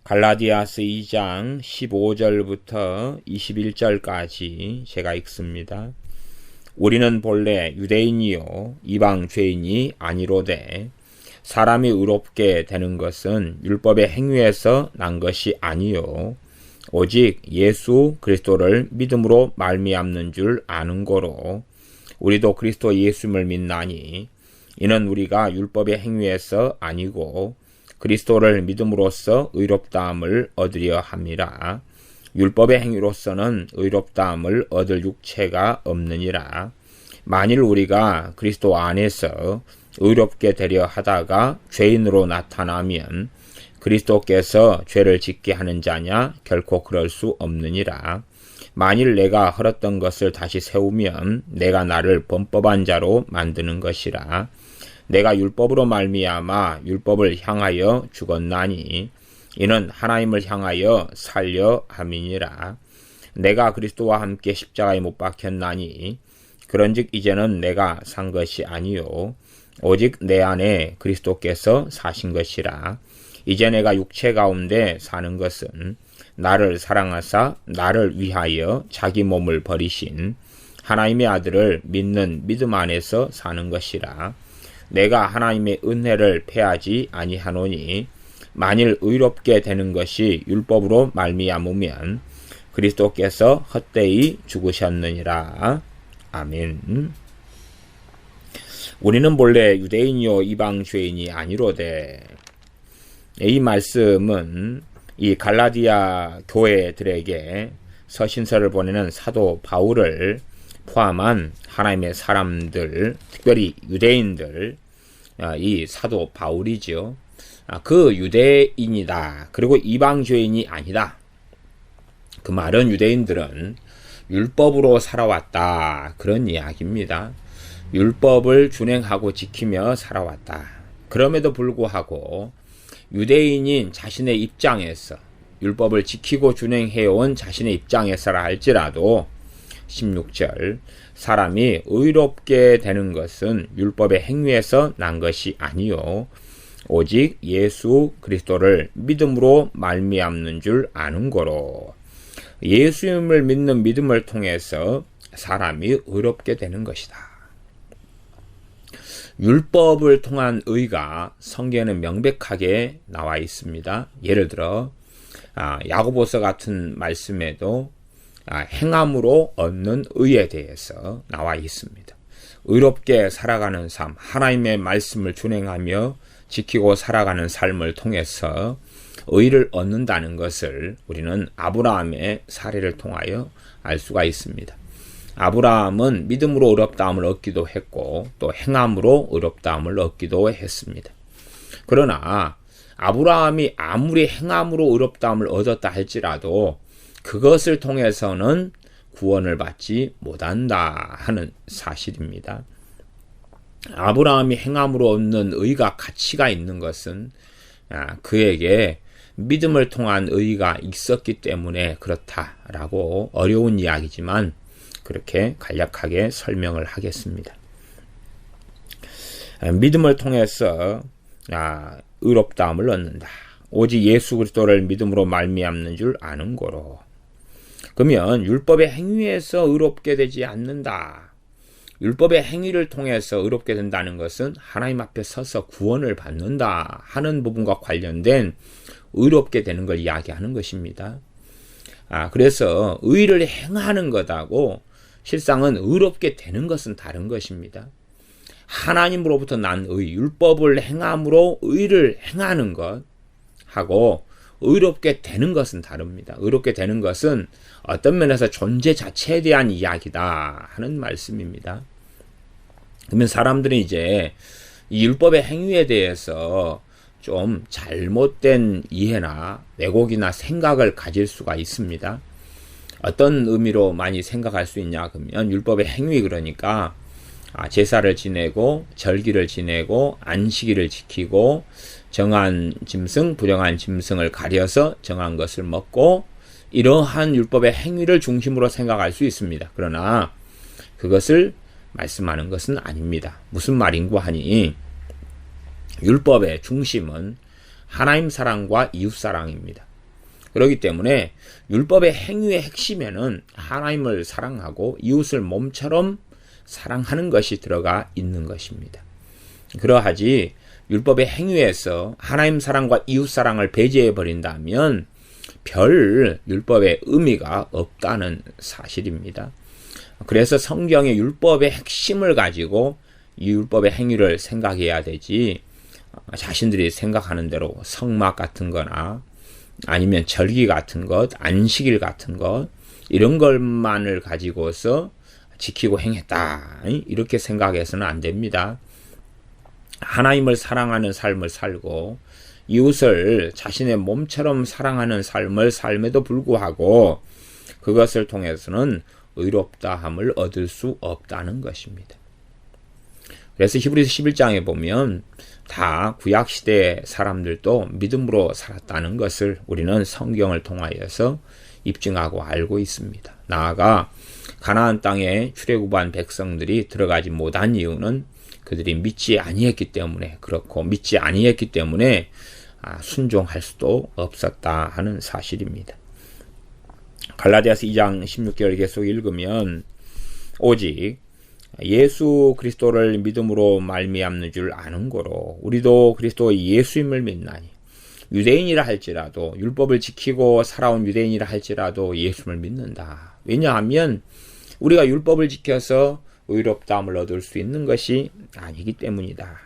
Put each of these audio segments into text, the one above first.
갈라디아서 2장 15절부터 21절까지 제가 읽습니다. 우리는 본래 유대인이요 이방 죄인이 아니로되 사람이 의롭게 되는 것은 율법의 행위에서 난 것이 아니요 오직 예수 그리스도를 믿음으로 말미암는 줄 아는 거로 우리도 그리스도 예수님을 믿나니 이는 우리가 율법의 행위에서 아니고 그리스도를 믿음으로써 의롭다함을 얻으려 함이라. 율법의 행위로서는 의롭다함을 얻을 육체가 없느니라. 만일 우리가 그리스도 안에서 의롭게 되려 하다가 죄인으로 나타나면 그리스도께서 죄를 짓게 하는 자냐? 결코 그럴 수 없느니라. 만일 내가 헐었던 것을 다시 세우면 내가 나를 범법한 자로 만드는 것이라. 내가 율법으로 말미암아 율법을 향하여 죽었나니 이는 하나님을 향하여 살려 함이니라. 내가 그리스도와 함께 십자가에 못 박혔나니 그런즉 이제는 내가 산 것이 아니요 오직 내 안에 그리스도께서 사신 것이라. 이제 내가 육체 가운데 사는 것은 나를 사랑하사 나를 위하여 자기 몸을 버리신 하나님의 아들을 믿는 믿음 안에서 사는 것이라. 내가 하나님의 은혜를 패하지 아니하노니 만일 의롭게 되는 것이 율법으로 말미암으면 그리스도께서 헛되이 죽으셨느니라. 아멘. 우리는 본래 유대인이요 이방 죄인이 아니로되. 이 말씀은 이 갈라디아 교회들에게 서신서를 보내는 사도 바울을 포함한 하나님의 사람들, 특별히 유대인들, 이 사도 바울이죠. 그 유대인이다. 그리고 이방 죄인이 아니다. 그 말은 유대인들은 율법으로 살아왔다. 그런 이야기입니다. 율법을 준행하고 지키며 살아왔다. 그럼에도 불구하고 유대인인 자신의 입장에서 율법을 지키고 준행해온 자신의 입장에서라 할지라도 16절 사람이 의롭게 되는 것은 율법의 행위에서 난 것이 아니요 오직 예수 그리스도를 믿음으로 말미암는 줄 아는 거로 예수님을 믿는 믿음을 통해서 사람이 의롭게 되는 것이다. 율법을 통한 의가 성경에는 명백하게 나와 있습니다. 예를 들어 야고보서 같은 말씀에도 행함으로 얻는 의에 대해서 나와 있습니다. 의롭게 살아가는 삶, 하나님의 말씀을 준행하며 지키고 살아가는 삶을 통해서 의를 얻는다는 것을 우리는 아브라함의 사례를 통하여 알 수가 있습니다. 아브라함은 믿음으로 의롭다함을 얻기도 했고 또 행함으로 의롭다함을 얻기도 했습니다. 그러나 아브라함이 아무리 행함으로 의롭다함을 얻었다 할지라도 그것을 통해서는 구원을 받지 못한다 하는 사실입니다. 아브라함이 행함으로 얻는 의가 가치가 있는 것은 그에게 믿음을 통한 의가 있었기 때문에 그렇다라고 어려운 이야기지만 그렇게 간략하게 설명을 하겠습니다. 믿음을 통해서 의롭다함을 얻는다. 오직 예수 그리스도를 믿음으로 말미암는 줄 아는 거로. 그러면 율법의 행위에서 의롭게 되지 않는다. 율법의 행위를 통해서 의롭게 된다는 것은 하나님 앞에 서서 구원을 받는다 하는 부분과 관련된 의롭게 되는 걸 이야기하는 것입니다. 그래서 의를 행하는 것하고 실상은 의롭게 되는 것은 다른 것입니다. 하나님으로부터 난 의, 율법을 행함으로 의를 행하는 것 하고 의롭게 되는 것은 다릅니다. 의롭게 되는 것은 어떤 면에서 존재 자체에 대한 이야기다 하는 말씀입니다. 그러면 사람들은 이제 이 율법의 행위에 대해서 좀 잘못된 이해나 왜곡이나 생각을 가질 수가 있습니다. 어떤 의미로 많이 생각할 수 있냐 그러면 율법의 행위 그러니까 제사를 지내고 절기를 지내고 안식일을 지키고 정한 짐승, 부정한 짐승을 가려서 정한 것을 먹고 이러한 율법의 행위를 중심으로 생각할 수 있습니다. 그러나 그것을 말씀하는 것은 아닙니다. 무슨 말인고 하니 율법의 중심은 하나님 사랑과 이웃 사랑입니다. 그렇기 때문에 율법의 행위의 핵심에는 하나님을 사랑하고 이웃을 몸처럼 사랑하는 것이 들어가 있는 것입니다. 그러하지 율법의 행위에서 하나님 사랑과 이웃 사랑을 배제해 버린다면 별 율법의 의미가 없다는 사실입니다. 그래서 성경의 율법의 핵심을 가지고 이 율법의 행위를 생각해야 되지, 자신들이 생각하는 대로 성막 같은 거나 아니면 절기 같은 것, 안식일 같은 것, 이런 것만을 가지고서 지키고 행했다, 이렇게 생각해서는 안 됩니다. 하나님을 사랑하는 삶을 살고 이웃을 자신의 몸처럼 사랑하는 삶을 삶에도 불구하고 그것을 통해서는 의롭다함을 얻을 수 없다는 것입니다. 그래서 히브리서 11장에 보면 다 구약시대 사람들도 믿음으로 살았다는 것을 우리는 성경을 통하여서 입증하고 알고 있습니다. 나아가 가나안 땅에 출애굽한 백성들이 들어가지 못한 이유는 그들이 믿지 아니했기 때문에 그렇고, 믿지 아니했기 때문에 순종할 수도 없었다 하는 사실입니다. 갈라디아서 2장 16절 계속 읽으면 오직 예수 그리스도를 믿음으로 말미암는 줄 아는 거로 우리도 그리스도 예수임을 믿나니, 유대인이라 할지라도 율법을 지키고 살아온 유대인이라 할지라도 예수를 믿는다. 왜냐하면 우리가 율법을 지켜서 의롭다함을 얻을 수 있는 것이 아니기 때문이다.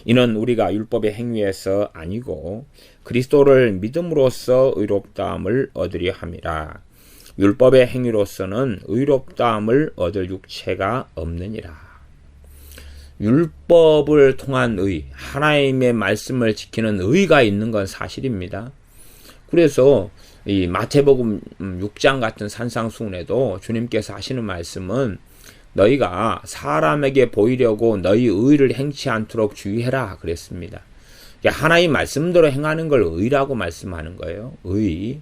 이는 우리가 율법의 행위에서 아니고 그리스도를 믿음으로써 의롭다함을 얻으려 함이라. 율법의 행위로서는 의롭다함을 얻을 육체가 없느니라. 율법을 통한 의, 하나님의 말씀을 지키는 의가 있는 건 사실입니다. 그래서 이 마태복음 6장 같은 산상수훈에도 주님께서 하시는 말씀은 너희가 사람에게 보이려고 너희 의를 행치 않도록 주의해라 그랬습니다. 하나님 말씀대로 행하는 걸 의라고 말씀하는 거예요. 의.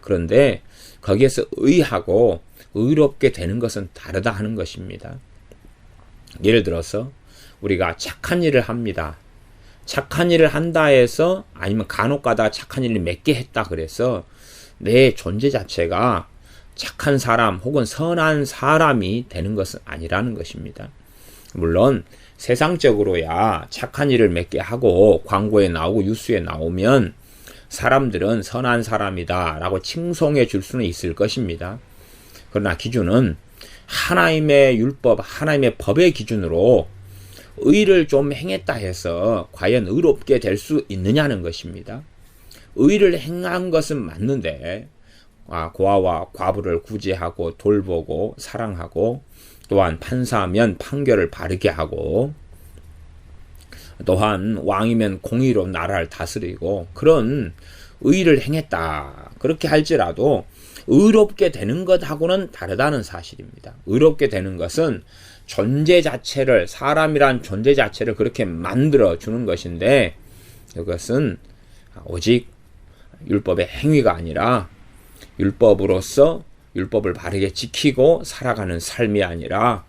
그런데 거기에서 의하고 의롭게 되는 것은 다르다 하는 것입니다. 예를 들어서 우리가 착한 일을 합니다. 착한 일을 한다 해서, 아니면 간혹 가다 착한 일을 몇 개 했다 그래서 내 존재 자체가 착한 사람 혹은 선한 사람이 되는 것은 아니라는 것입니다. 물론 세상적으로야 착한 일을 몇 개 하고 광고에 나오고 뉴스에 나오면 사람들은 선한 사람이다 라고 칭송해 줄 수는 있을 것입니다. 그러나 기준은 하나님의 율법, 하나님의 법의 기준으로 의를 좀 행했다 해서 과연 의롭게 될 수 있느냐는 것입니다. 의를 행한 것은 맞는데 고아와 과부를 구제하고 돌보고 사랑하고, 또한 판사면 판결을 바르게 하고, 또한 왕이면 공의로 나라를 다스리고, 그런 의를 행했다. 그렇게 할지라도 의롭게 되는 것하고는 다르다는 사실입니다. 의롭게 되는 것은 존재 자체를, 사람이란 존재 자체를 그렇게 만들어 주는 것인데, 이것은 오직 율법의 행위가 아니라 율법으로서 율법을 바르게 지키고 살아가는 삶이 아니라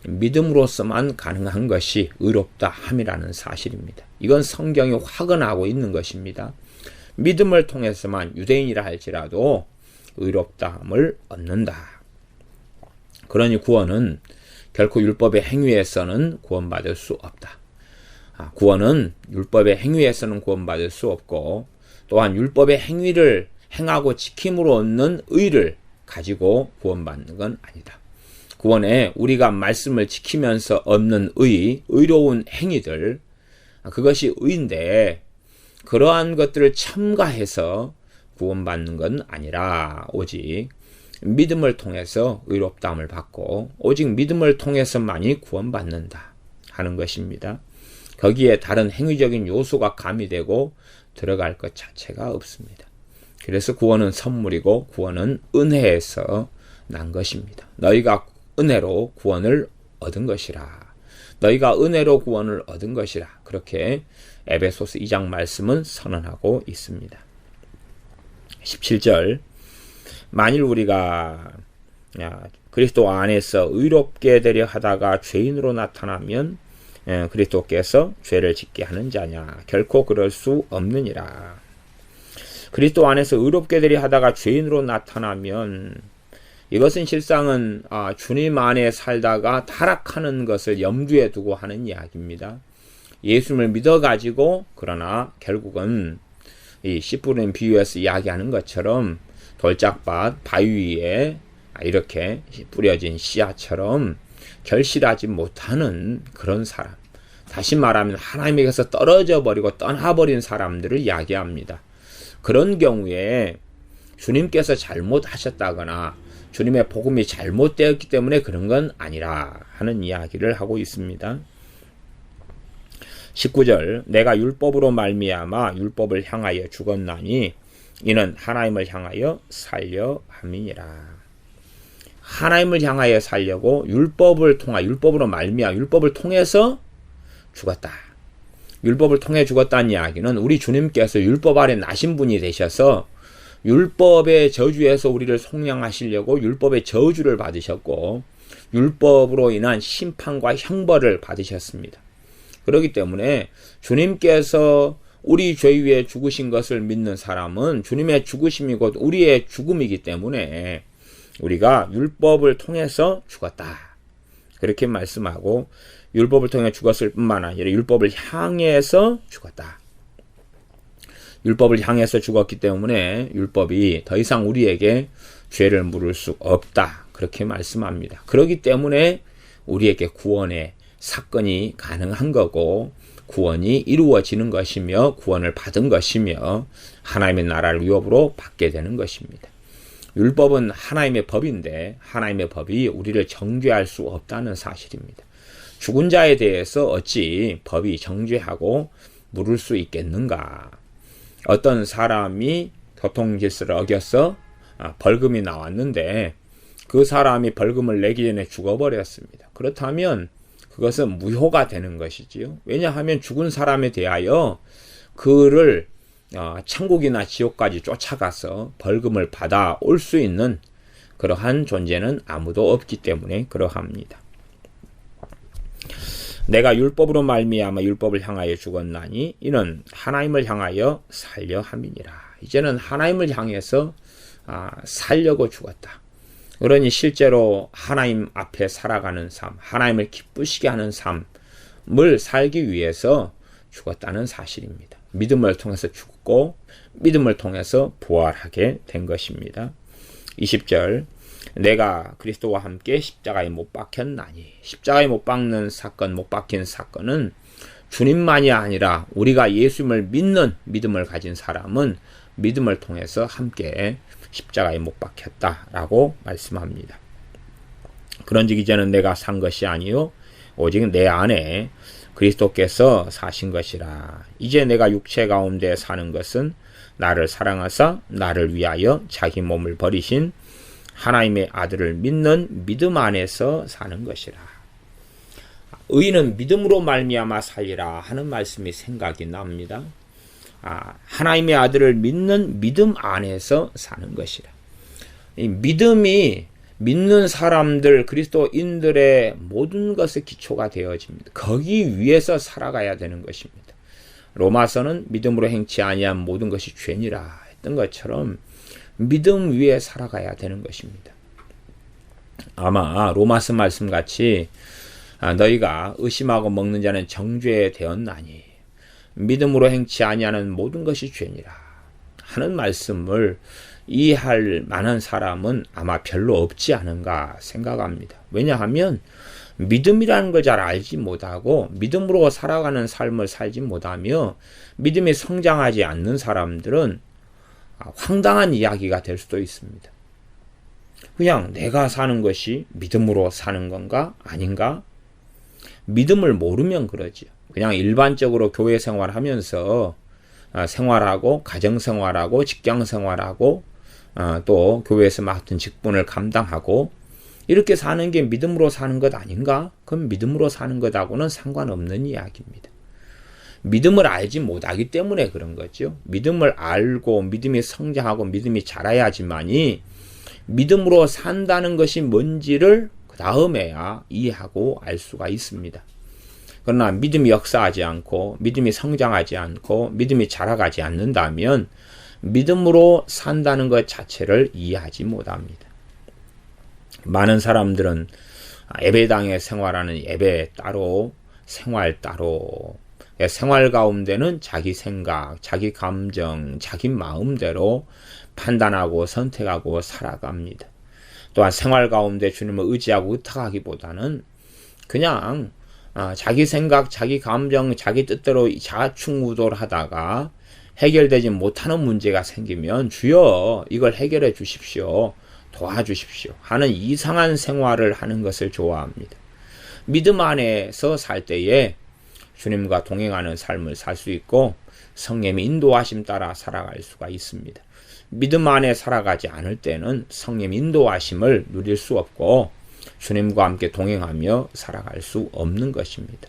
믿음으로서만 가능한 것이 의롭다 함이라는 사실입니다. 이건 성경이 확언하고 있는 것입니다. 믿음을 통해서만 유대인이라 할지라도 의롭다 함을 얻는다. 그러니 구원은 결코 율법의 행위에서는 구원받을 수 없다. 구원은 율법의 행위에서는 구원받을 수 없고, 또한 율법의 행위를 행하고 지킴으로 얻는 의를 가지고 구원받는 건 아니다. 구원에 우리가 말씀을 지키면서 얻는 의로운 행위들, 그것이 의인데 그러한 것들을 첨가해서 구원받는 건 아니라 오직 믿음을 통해서 의롭다함을 받고 오직 믿음을 통해서만이 구원받는다 하는 것입니다. 거기에 다른 행위적인 요소가 가미되고 들어갈 것 자체가 없습니다. 그래서 구원은 선물이고 구원은 은혜에서 난 것입니다. 너희가 은혜로 구원을 얻은 것이라. 너희가 은혜로 구원을 얻은 것이라. 그렇게 에베소서 2장 말씀은 선언하고 있습니다. 17절, 만일 우리가 그리스도 안에서 의롭게 되려 하다가 죄인으로 나타나면 그리스도께서 죄를 짓게 하는 자냐? 결코 그럴 수 없느니라. 그리스도 안에서 의롭게들이 하다가 죄인으로 나타나면 이것은 실상은 주님 안에 살다가 타락하는 것을 염두에 두고 하는 이야기입니다. 예수님을 믿어가지고 그러나 결국은 이 씨 뿌리는 비유에서 이야기하는 것처럼 돌짝밭 바위 위에 이렇게 뿌려진 씨앗처럼 결실하지 못하는 그런 사람, 다시 말하면 하나님에게서 떨어져 버리고 떠나버린 사람들을 이야기합니다. 그런 경우에 주님께서 잘못하셨다거나 주님의 복음이 잘못되었기 때문에 그런 건 아니라 하는 이야기를 하고 있습니다. 19절 내가 율법으로 말미암아 율법을 향하여 죽었나니 이는 하나님을 향하여 살려 함이니라. 하나님을 향하여 살려고 율법으로 말미암아 율법을 통해서 죽었다. 율법을 통해 죽었다는 이야기는 우리 주님께서 율법 아래 나신 분이 되셔서 율법의 저주에서 우리를 속량하시려고 율법의 저주를 받으셨고 율법으로 인한 심판과 형벌을 받으셨습니다. 그렇기 때문에 주님께서 우리 죄 위에 죽으신 것을 믿는 사람은 주님의 죽으심이 곧 우리의 죽음이기 때문에 우리가 율법을 통해서 죽었다. 그렇게 말씀하고 율법을 통해 죽었을 뿐만 아니라 율법을 향해서 죽었다. 율법을 향해서 죽었기 때문에 율법이 더 이상 우리에게 죄를 물을 수 없다. 그렇게 말씀합니다. 그렇기 때문에 우리에게 구원의 사건이 가능한 거고 구원이 이루어지는 것이며 구원을 받은 것이며 하나님의 나라를 위협으로 받게 되는 것입니다. 율법은 하나님의 법인데 하나님의 법이 우리를 정죄할 수 없다는 사실입니다. 죽은 자에 대해서 어찌 법이 정죄하고 물을 수 있겠는가? 어떤 사람이 교통질서를 어겨서 벌금이 나왔는데 그 사람이 벌금을 내기 전에 죽어버렸습니다. 그렇다면 그것은 무효가 되는 것이지요. 왜냐하면 죽은 사람에 대하여 그를 천국이나 지옥까지 쫓아가서 벌금을 받아올 수 있는 그러한 존재는 아무도 없기 때문에 그러합니다. 내가 율법으로 말미암아 율법을 향하여 죽었나니 이는 하나님을 향하여 살려 함이니라. 이제는 하나님을 향해서 살려고 죽었다. 그러니 실제로 하나님 앞에 살아가는 삶, 하나님을 기쁘시게 하는 삶을 살기 위해서 죽었다는 사실입니다. 믿음을 통해서 죽고 믿음을 통해서 부활하게 된 것입니다. 20절 내가 그리스도와 함께 십자가에 못 박혔나니 십자가에 못 박는 사건, 못 박힌 사건은 주님만이 아니라 우리가 예수님을 믿는 믿음을 가진 사람은 믿음을 통해서 함께 십자가에 못 박혔다라고 말씀합니다. 그런즉 이제는 내가 산 것이 아니요 오직 내 안에 그리스도께서 사신 것이라. 이제 내가 육체 가운데 사는 것은 나를 사랑하사 나를 위하여 자기 몸을 버리신 하나님의 아들을 믿는 믿음 안에서 사는 것이라. 의인은 믿음으로 말미암아 살리라 하는 말씀이 생각이 납니다. 하나님의 아들을 믿는 믿음 안에서 사는 것이라. 이 믿음이 믿는 사람들, 그리스도인들의 모든 것의 기초가 되어집니다. 거기 위에서 살아가야 되는 것입니다. 로마서는 믿음으로 행치 아니한 모든 것이 죄니라 했던 것처럼 믿음 위에 살아가야 되는 것입니다. 아마 로마서 말씀같이 너희가 의심하고 먹는 자는 정죄되었나니 믿음으로 행치 아니하는 모든 것이 죄니라 하는 말씀을 이해할 만한 사람은 아마 별로 없지 않은가 생각합니다. 왜냐하면 믿음이라는 걸 잘 알지 못하고 믿음으로 살아가는 삶을 살지 못하며 믿음이 성장하지 않는 사람들은 황당한 이야기가 될 수도 있습니다. 그냥 내가 사는 것이 믿음으로 사는 건가 아닌가? 믿음을 모르면 그러지. 그냥 일반적으로 교회 생활하면서 생활하고 가정생활하고 직장생활하고 또 교회에서 맡은 직분을 감당하고 이렇게 사는 게 믿음으로 사는 것 아닌가? 그럼 믿음으로 사는 것하고는 상관없는 이야기입니다. 믿음을 알지 못하기 때문에 그런 거죠. 믿음을 알고 믿음이 성장하고 믿음이 자라야지만이 믿음으로 산다는 것이 뭔지를 그 다음에야 이해하고 알 수가 있습니다. 그러나 믿음이 역사하지 않고 믿음이 성장하지 않고 믿음이 자라가지 않는다면 믿음으로 산다는 것 자체를 이해하지 못합니다. 많은 사람들은 예배당에 생활하는 예배 따로, 생활 따로, 생활 가운데는 자기 생각, 자기 감정, 자기 마음대로 판단하고 선택하고 살아갑니다. 또한 생활 가운데 주님을 의지하고 의탁하기보다는 그냥 자기 생각, 자기 감정, 자기 뜻대로 자충우돌하다가 해결되지 못하는 문제가 생기면 주여 이걸 해결해 주십시오, 도와주십시오 하는 이상한 생활을 하는 것을 좋아합니다. 믿음 안에서 살 때에 주님과 동행하는 삶을 살 수 있고 성령의 인도하심 따라 살아갈 수가 있습니다. 믿음 안에 살아가지 않을 때는 성령의 인도하심을 누릴 수 없고 주님과 함께 동행하며 살아갈 수 없는 것입니다.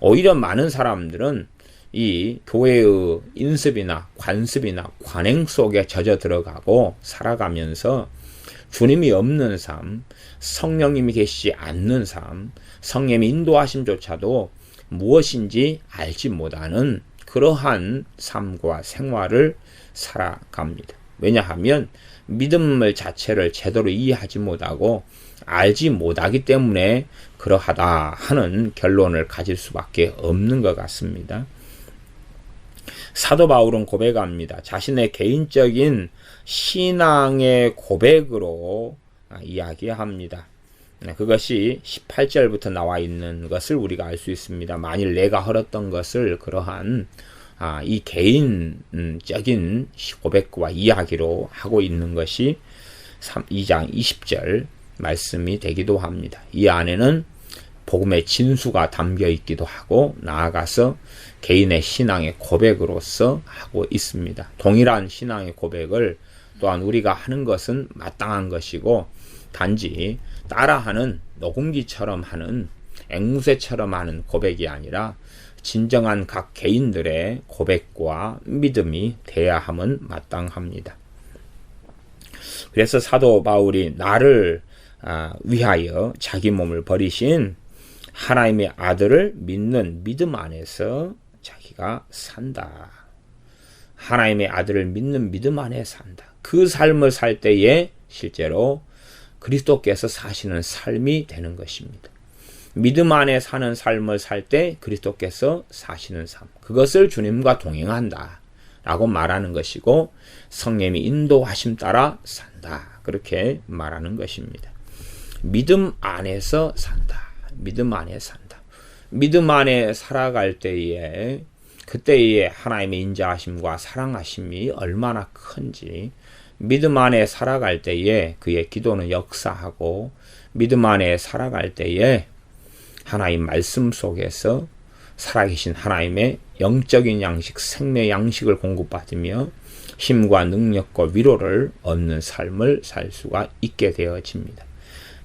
오히려 많은 사람들은 이 교회의 인습이나 관습이나 관행 속에 젖어 들어가고 살아가면서 주님이 없는 삶, 성령님이 계시지 않는 삶, 성령의 인도하심조차도 무엇인지 알지 못하는 그러한 삶과 생활을 살아갑니다. 왜냐하면 믿음을 자체를 제대로 이해하지 못하고 알지 못하기 때문에 그러하다 하는 결론을 가질 수밖에 없는 것 같습니다. 사도 바울은 고백합니다. 자신의 개인적인 신앙의 고백으로 이야기합니다. 그것이 18절부터 나와 있는 것을 우리가 알 수 있습니다. 만일 내가 헐었던 것을 그러한 이 개인적인 고백과 이야기로 하고 있는 것이 2장 20절 말씀이 되기도 합니다. 이 안에는 복음의 진수가 담겨 있기도 하고 나아가서 개인의 신앙의 고백으로서 하고 있습니다. 동일한 신앙의 고백을 또한 우리가 하는 것은 마땅한 것이고 단지 따라하는 녹음기처럼 하는 앵무새처럼 하는 고백이 아니라 진정한 각 개인들의 고백과 믿음이 돼야 함은 마땅합니다. 그래서 사도 바울이 나를 위하여 자기 몸을 버리신 하나님의 아들을 믿는 믿음 안에서 자기가 산다. 하나님의 아들을 믿는 믿음 안에 산다. 그 삶을 살 때에 실제로 그리스도께서 사시는 삶이 되는 것입니다. 믿음 안에 사는 삶을 살 때 그리스도께서 사시는 삶, 그것을 주님과 동행한다 라고 말하는 것이고 성령의 인도하심 따라 산다 그렇게 말하는 것입니다. 믿음 안에서 산다. 믿음 안에 산다. 믿음 안에 살아갈 때에 그때의 하나님의 인자하심과 사랑하심이 얼마나 큰지 믿음 안에 살아갈 때에 그의 기도는 역사하고 믿음 안에 살아갈 때에 하나님 말씀 속에서 살아계신 하나님의 영적인 양식, 생명의 양식을 공급받으며 힘과 능력과 위로를 얻는 삶을 살 수가 있게 되어집니다.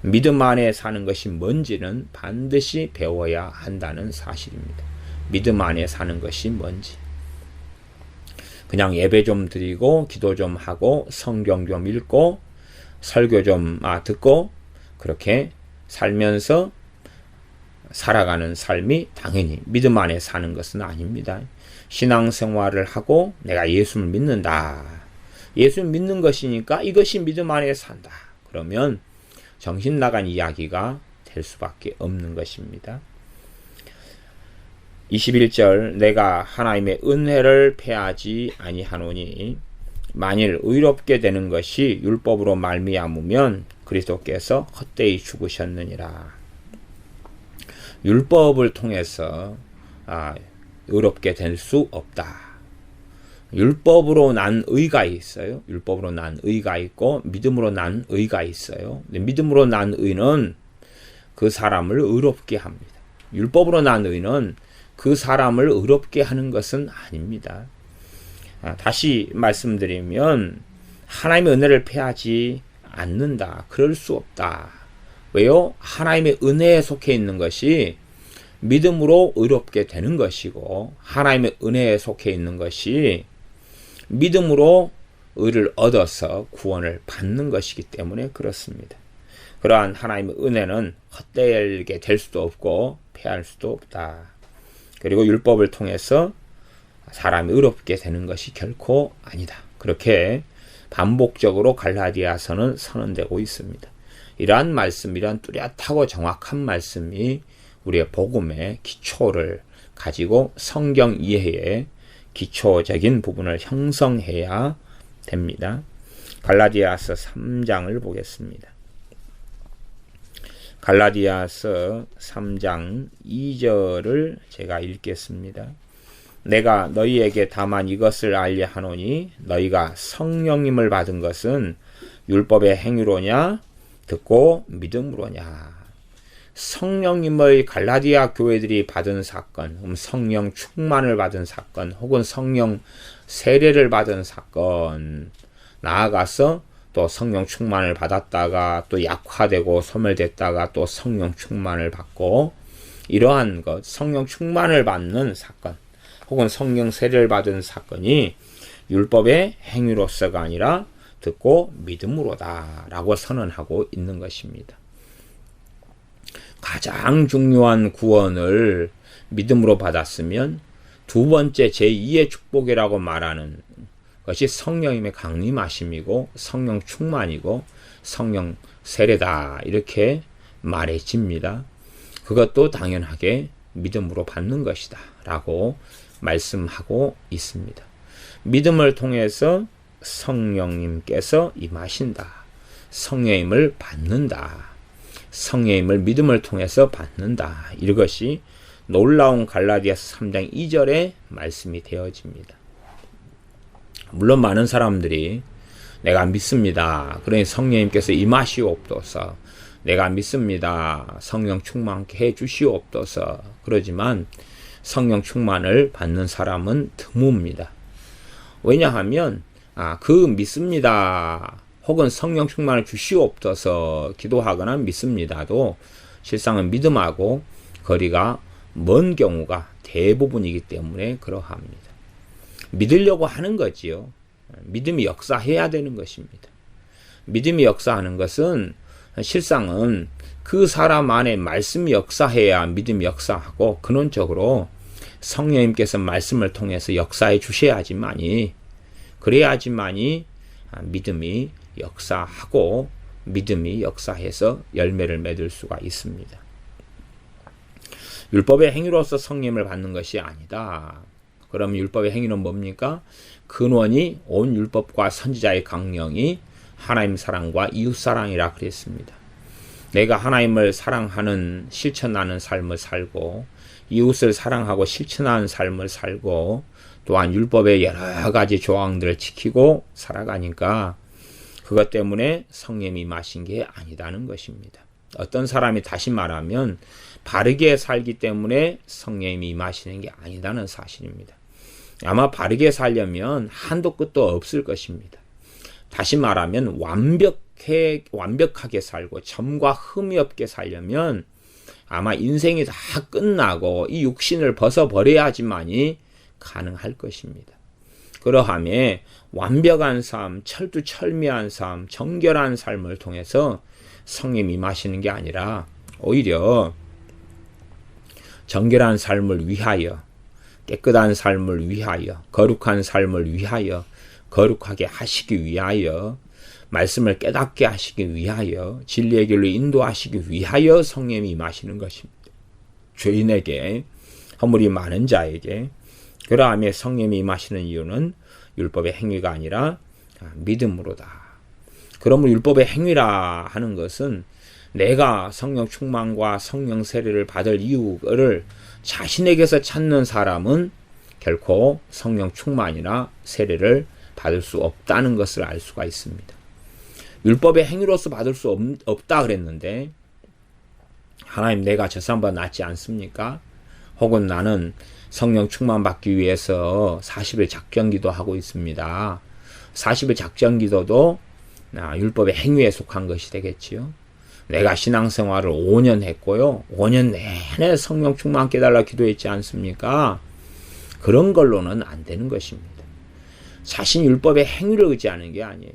믿음 안에 사는 것이 뭔지는 반드시 배워야 한다는 사실입니다. 믿음 안에 사는 것이 뭔지. 그냥 예배 좀 드리고 기도 좀 하고 성경 좀 읽고 설교 좀 듣고 그렇게 살면서 살아가는 삶이 당연히 믿음 안에 사는 것은 아닙니다. 신앙생활을 하고 내가 예수를 믿는다. 예수를 믿는 것이니까 이것이 믿음 안에 산다. 그러면 정신 나간 이야기가 될 수밖에 없는 것입니다. 21절 내가 하나님의 은혜를 패하지 아니하노니 만일 의롭게 되는 것이 율법으로 말미암으면 그리스도께서 헛되이 죽으셨느니라. 율법을 통해서 의롭게 될 수 없다. 율법으로 난 의가 있어요. 율법으로 난 의가 있고 믿음으로 난 의가 있어요. 믿음으로 난 의는 그 사람을 의롭게 합니다. 율법으로 난 의는 그 사람을 의롭게 하는 것은 아닙니다. 다시 말씀드리면 하나님의 은혜를 패하지 않는다. 그럴 수 없다. 왜요? 하나님의 은혜에 속해 있는 것이 믿음으로 의롭게 되는 것이고 하나님의 은혜에 속해 있는 것이 믿음으로 의를 얻어서 구원을 받는 것이기 때문에 그렇습니다. 그러한 하나님의 은혜는 헛되게 될 수도 없고 패할 수도 없다. 그리고 율법을 통해서 사람이 의롭게 되는 것이 결코 아니다. 그렇게 반복적으로 갈라디아서는 선언되고 있습니다. 이러한 말씀, 이러한 뚜렷하고 정확한 말씀이 우리의 복음의 기초를 가지고 성경 이해의 기초적인 부분을 형성해야 됩니다. 갈라디아서 3장을 보겠습니다. 갈라디아서 3장 2절을 제가 읽겠습니다. 내가 너희에게 다만 이것을 알려 하노니 너희가 성령님을 받은 것은 율법의 행위로냐 듣고 믿음으로냐. 성령님을 갈라디아 교회들이 받은 사건, 성령 충만을 받은 사건, 혹은 성령 세례를 받은 사건, 나아가서 또 성령 충만을 받았다가 또 약화되고 소멸됐다가 또 성령 충만을 받고, 이러한 것, 성령 충만을 받는 사건 혹은 성령 세례를 받은 사건이 율법의 행위로서가 아니라 듣고 믿음으로다 라고 선언하고 있는 것입니다. 가장 중요한 구원을 믿음으로 받았으면 두 번째 제2의 축복이라고 말하는 것이 성령님의 강림하심이고 성령 충만이고 성령 세례다, 이렇게 말해집니다. 그것도 당연하게 믿음으로 받는 것이다 라고 말씀하고 있습니다. 믿음을 통해서 성령님께서 임하신다. 성령님을 받는다. 성령님을 믿음을 통해서 받는다. 이것이 놀라운 갈라디아서 3장 2절에 말씀이 되어집니다. 물론 많은 사람들이 내가 믿습니다. 그러니 성령님께서 임하시옵소서. 내가 믿습니다. 성령 충만케 해 주시옵소서. 그러지만 성령 충만을 받는 사람은 드뭅니다. 왜냐하면 그 믿습니다. 혹은 성령 충만을 주시옵소서 기도하거나 믿습니다도 실상은 믿음하고 거리가 먼 경우가 대부분이기 때문에 그러합니다. 믿으려고 하는 거지요. 믿음이 역사해야 되는 것입니다. 믿음이 역사하는 것은 실상은 그 사람 안에 말씀이 역사해야 믿음이 역사하고, 근원적으로 성령님께서 말씀을 통해서 역사해 주셔야지만이, 그래야지만이 믿음이 역사하고 믿음이 역사해서 열매를 맺을 수가 있습니다. 율법의 행위로서 성령을 받는 것이 아니다. 그럼 율법의 행위는 뭡니까? 근원이 온 율법과 선지자의 강령이 하나님 사랑과 이웃 사랑이라 그랬습니다. 내가 하나님을 사랑하는 실천하는 삶을 살고 이웃을 사랑하고 실천하는 삶을 살고 또한 율법의 여러 가지 조항들을 지키고 살아가니까 그것 때문에 성령이 임하신 게 아니다는 것입니다. 어떤 사람이 다시 말하면 바르게 살기 때문에 성령이 임하시는 게 아니다는 사실입니다. 아마 바르게 살려면 한도 끝도 없을 것입니다. 다시 말하면 완벽하게 살고 점과 흠이 없게 살려면 아마 인생이 다 끝나고 이 육신을 벗어버려야지만이 가능할 것입니다. 그러하며 완벽한 삶, 철두철미한 삶, 정결한 삶을 통해서 성령이 임하시는 게 아니라 오히려 정결한 삶을 위하여, 깨끗한 삶을 위하여, 거룩한 삶을 위하여, 거룩하게 하시기 위하여, 말씀을 깨닫게 하시기 위하여, 진리의 길로 인도하시기 위하여 성령이 임하시는 것입니다. 죄인에게, 허물이 많은 자에게. 그러하며 성령이 임하시는 이유는 율법의 행위가 아니라 믿음으로다. 그러므로 율법의 행위라 하는 것은 내가 성령 충만과 성령 세례를 받을 이유를 자신에게서 찾는 사람은 결코 성령 충만이나 세례를 받을 수 없다는 것을 알 수가 있습니다. 율법의 행위로서 받을 수 없다 그랬는데, 하나님 내가 저 사람보다 낫지 않습니까? 혹은 나는 성령 충만 받기 위해서 40일 작정기도 하고 있습니다. 40일 작정기도도 율법의 행위에 속한 것이 되겠지요. 내가 신앙생활을 5년 했고요. 5년 내내 성령 충만 깨달라 기도했지 않습니까? 그런 걸로는 안 되는 것입니다. 자신 율법의 행위를 의지하는 게 아니에요.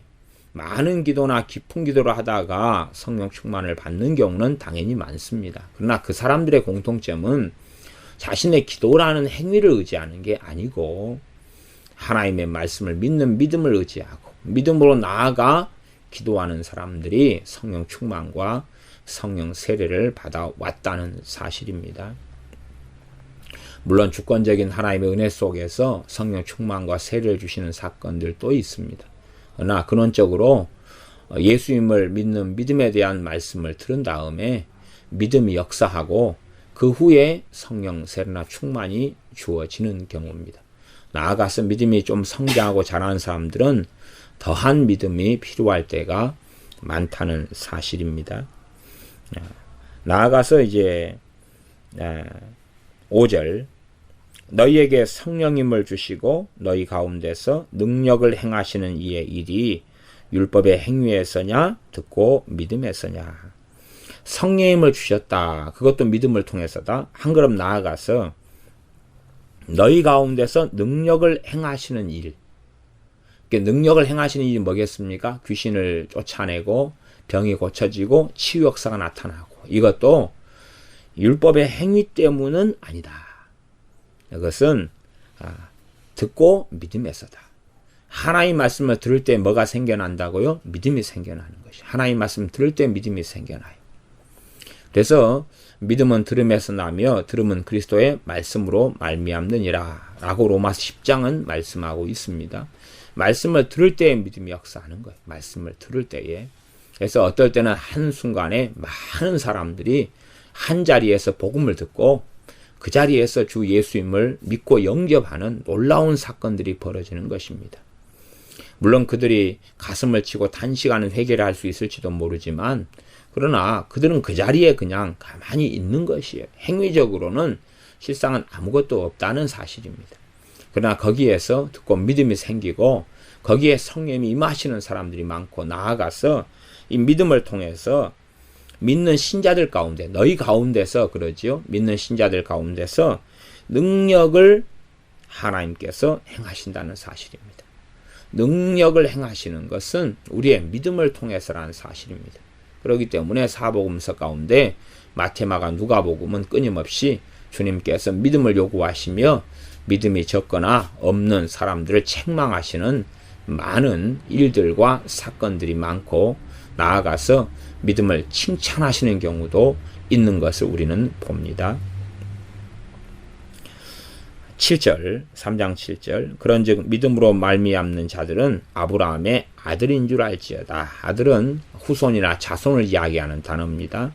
많은 기도나 깊은 기도를 하다가 성령 충만을 받는 경우는 당연히 많습니다. 그러나 그 사람들의 공통점은 자신의 기도라는 행위를 의지하는 게 아니고 하나님의 말씀을 믿는 믿음을 의지하고 믿음으로 나아가 기도하는 사람들이 성령 충만과 성령 세례를 받아왔다는 사실입니다. 물론 주권적인 하나님의 은혜 속에서 성령 충만과 세례를 주시는 사건들도 있습니다. 그러나 근원적으로 예수님을 믿는 믿음에 대한 말씀을 들은 다음에 믿음이 역사하고 그 후에 성령 세례나 충만이 주어지는 경우입니다. 나아가서 믿음이 좀 성장하고 자라는 사람들은 더한 믿음이 필요할 때가 많다는 사실입니다. 나아가서 이제 5절 너희에게 성령님을 주시고 너희 가운데서 능력을 행하시는 이의 일이 율법의 행위에서냐 듣고 믿음에서냐. 성령님을 주셨다. 그것도 믿음을 통해서다. 한 걸음 나아가서 너희 가운데서 능력을 행하시는 일. 능력을 행하시는 일이 뭐겠습니까? 귀신을 쫓아내고 병이 고쳐지고 치유 역사가 나타나고 이것도 율법의 행위 때문은 아니다. 이것은 듣고 믿음에서다. 하나님 말씀을 들을 때 뭐가 생겨난다고요? 믿음이 생겨나는 것이. 하나님 말씀을 들을 때 믿음이 생겨나요. 그래서 믿음은 들음에서 나며 들음은 그리스도의 말씀으로 말미암느니라 라고 로마서 10장은 말씀하고 있습니다. 말씀을 들을 때에 믿음이 역사하는 거예요. 말씀을 들을 때에. 그래서 어떨 때는 한순간에 많은 사람들이 한 자리에서 복음을 듣고 그 자리에서 주 예수님을 믿고 영접하는 놀라운 사건들이 벌어지는 것입니다. 물론 그들이 가슴을 치고 단시간은 회개를 할 수 있을지도 모르지만 그러나 그들은 그 자리에 그냥 가만히 있는 것이에요. 행위적으로는 실상은 아무것도 없다는 사실입니다. 그러나 거기에서 듣고 믿음이 생기고 거기에 성령이 임하시는 사람들이 많고 나아가서 이 믿음을 통해서 믿는 신자들 가운데 너희 가운데서 그러지요. 믿는 신자들 가운데서 능력을 하나님께서 행하신다는 사실입니다. 능력을 행하시는 것은 우리의 믿음을 통해서라는 사실입니다. 그렇기 때문에 사복음서 가운데 마태마가 누가복음은 끊임없이 주님께서 믿음을 요구하시며 믿음이 적거나 없는 사람들을 책망하시는 많은 일들과 사건들이 많고 나아가서 믿음을 칭찬하시는 경우도 있는 것을 우리는 봅니다. 7절, 3장 7절 그런즉 믿음으로 말미암는 자들은 아브라함의 아들인 줄 알지어다. 아들은 후손이나 자손을 이야기하는 단어입니다.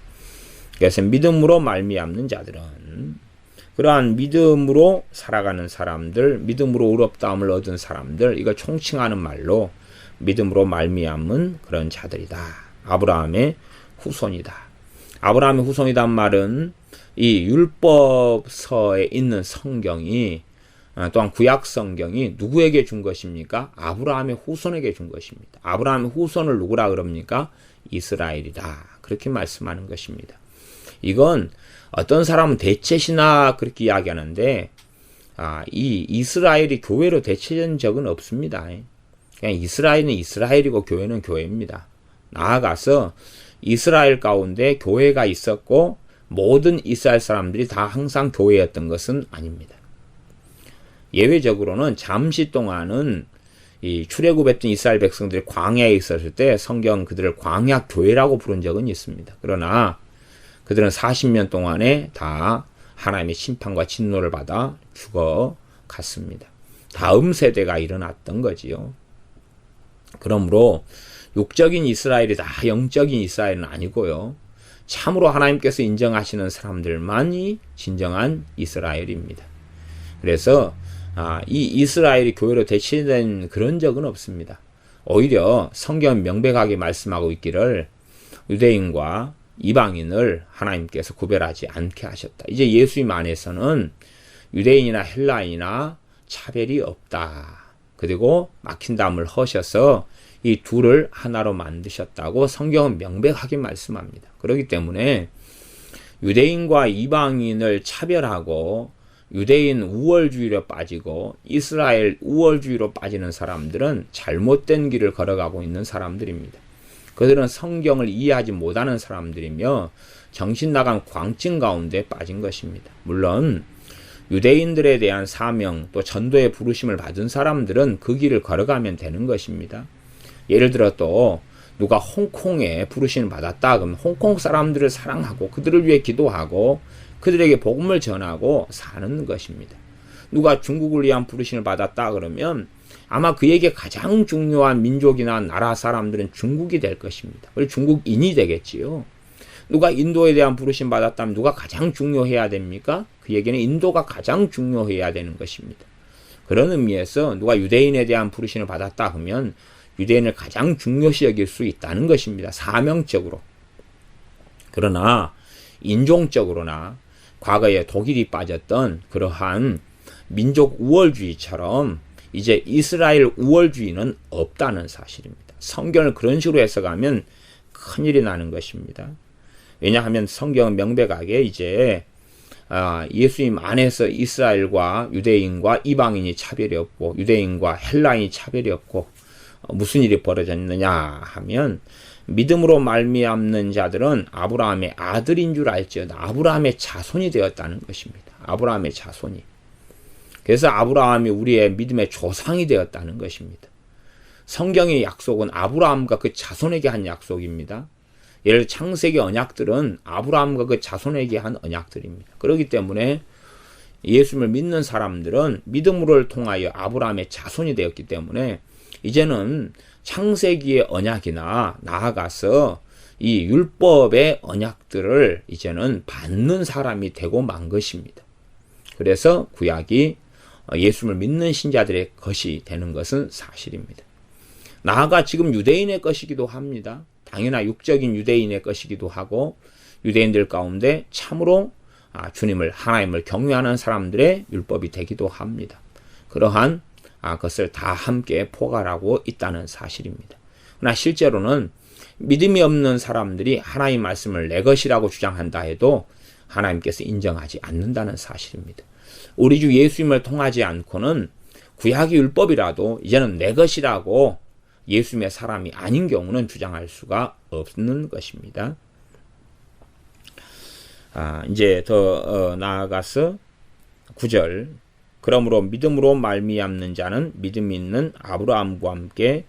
그래서 믿음으로 말미암는 자들은 그러한 믿음으로 살아가는 사람들, 믿음으로 의롭다함을 얻은 사람들, 이걸 총칭하는 말로 믿음으로 말미암은 그런 자들이다. 아브라함의 후손이다. 아브라함의 후손이란 말은 이 율법서에 있는 성경이 또한 구약 성경이 누구에게 준 것입니까? 아브라함의 후손에게 준 것입니다. 아브라함의 후손을 누구라 그럽니까? 이스라엘이다. 그렇게 말씀하는 것입니다. 이건 어떤 사람은 대체시나 그렇게 이야기하는데 이 이스라엘이 교회로 대체된 적은 없습니다. 그냥 이스라엘은 이스라엘이고 교회는 교회입니다. 나아가서 이스라엘 가운데 교회가 있었고 모든 이스라엘 사람들이 다 항상 교회였던 것은 아닙니다. 예외적으로는 잠시 동안은 이 출애굽했던 이스라엘 백성들이 광야에 있었을 때 성경 그들을 광야 교회라고 부른 적은 있습니다. 그러나 그들은 40년 동안에 다 하나님의 심판과 진노를 받아 죽어갔습니다. 다음 세대가 일어났던 거지요. 그러므로 육적인 이스라엘이 다 영적인 이스라엘은 아니고요. 참으로 하나님께서 인정하시는 사람들만이 진정한 이스라엘입니다. 그래서 이 이스라엘이 교회로 대체된 그런 적은 없습니다. 오히려 성경은 명백하게 말씀하고 있기를 유대인과 이방인을 하나님께서 구별하지 않게 하셨다. 이제 예수님 안에서는 유대인이나 헬라인이나 차별이 없다. 그리고 막힌 담을 허셔서 이 둘을 하나로 만드셨다고 성경은 명백하게 말씀합니다. 그렇기 때문에 유대인과 이방인을 차별하고 유대인 우월주의로 빠지고 이스라엘 우월주의로 빠지는 사람들은 잘못된 길을 걸어가고 있는 사람들입니다. 그들은 성경을 이해하지 못하는 사람들이며 정신 나간 광증 가운데 빠진 것입니다. 물론 유대인들에 대한 사명 또 전도의 부르심을 받은 사람들은 그 길을 걸어가면 되는 것입니다. 예를 들어 또 누가 홍콩에 부르심을 받았다 그러면 홍콩 사람들을 사랑하고 그들을 위해 기도하고 그들에게 복음을 전하고 사는 것입니다. 누가 중국을 위한 부르심을 받았다 그러면 아마 그에게 가장 중요한 민족이나 나라 사람들은 중국이 될 것입니다. 그리고 중국인이 되겠지요. 누가 인도에 대한 부르심 받았다면 누가 가장 중요해야 됩니까? 그에게는 인도가 가장 중요해야 되는 것입니다. 그런 의미에서 누가 유대인에 대한 부르심을 받았다 하면 유대인을 가장 중요시 여길 수 있다는 것입니다. 사명적으로. 그러나 인종적으로나 과거에 독일이 빠졌던 그러한 민족 우월주의처럼 이제 이스라엘 우월주의는 없다는 사실입니다. 성경을 그런 식으로 해석하면 큰일이 나는 것입니다. 왜냐하면 성경은 명백하게 이제 예수님 안에서 이스라엘과 유대인과 이방인이 차별이 없고 유대인과 헬라인이 차별이 없고 무슨 일이 벌어졌느냐 하면 믿음으로 말미암는 자들은 아브라함의 아들인 줄 알지어다. 아브라함의 자손이 되었다는 것입니다. 아브라함의 자손이. 그래서 아브라함이 우리의 믿음의 조상이 되었다는 것입니다. 성경의 약속은 아브라함과 그 자손에게 한 약속입니다. 예를 들어 창세기 언약들은 아브라함과 그 자손에게 한 언약들입니다. 그렇기 때문에 예수님을 믿는 사람들은 믿음으로를 통하여 아브라함의 자손이 되었기 때문에 이제는 창세기의 언약이나 나아가서 이 율법의 언약들을 이제는 받는 사람이 되고 만 것입니다. 그래서 구약이 예수님을 믿는 신자들의 것이 되는 것은 사실입니다. 나아가 지금 유대인의 것이기도 합니다. 당연한 육적인 유대인의 것이기도 하고 유대인들 가운데 참으로 주님을 하나님을 경외하는 사람들의 율법이 되기도 합니다. 그러한 그것을 다 함께 포괄하고 있다는 사실입니다. 그러나 실제로는 믿음이 없는 사람들이 하나님 말씀을 내 것이라고 주장한다 해도 하나님께서 인정하지 않는다는 사실입니다. 우리 주 예수님을 통하지 않고는 구약의 율법이라도 이제는 내 것이라고 예수님의 사람이 아닌 경우는 주장할 수가 없는 것입니다. 이제 더 나아가서 9절 그러므로 믿음으로 말미암는 자는 믿음이 있는 아브라함과 함께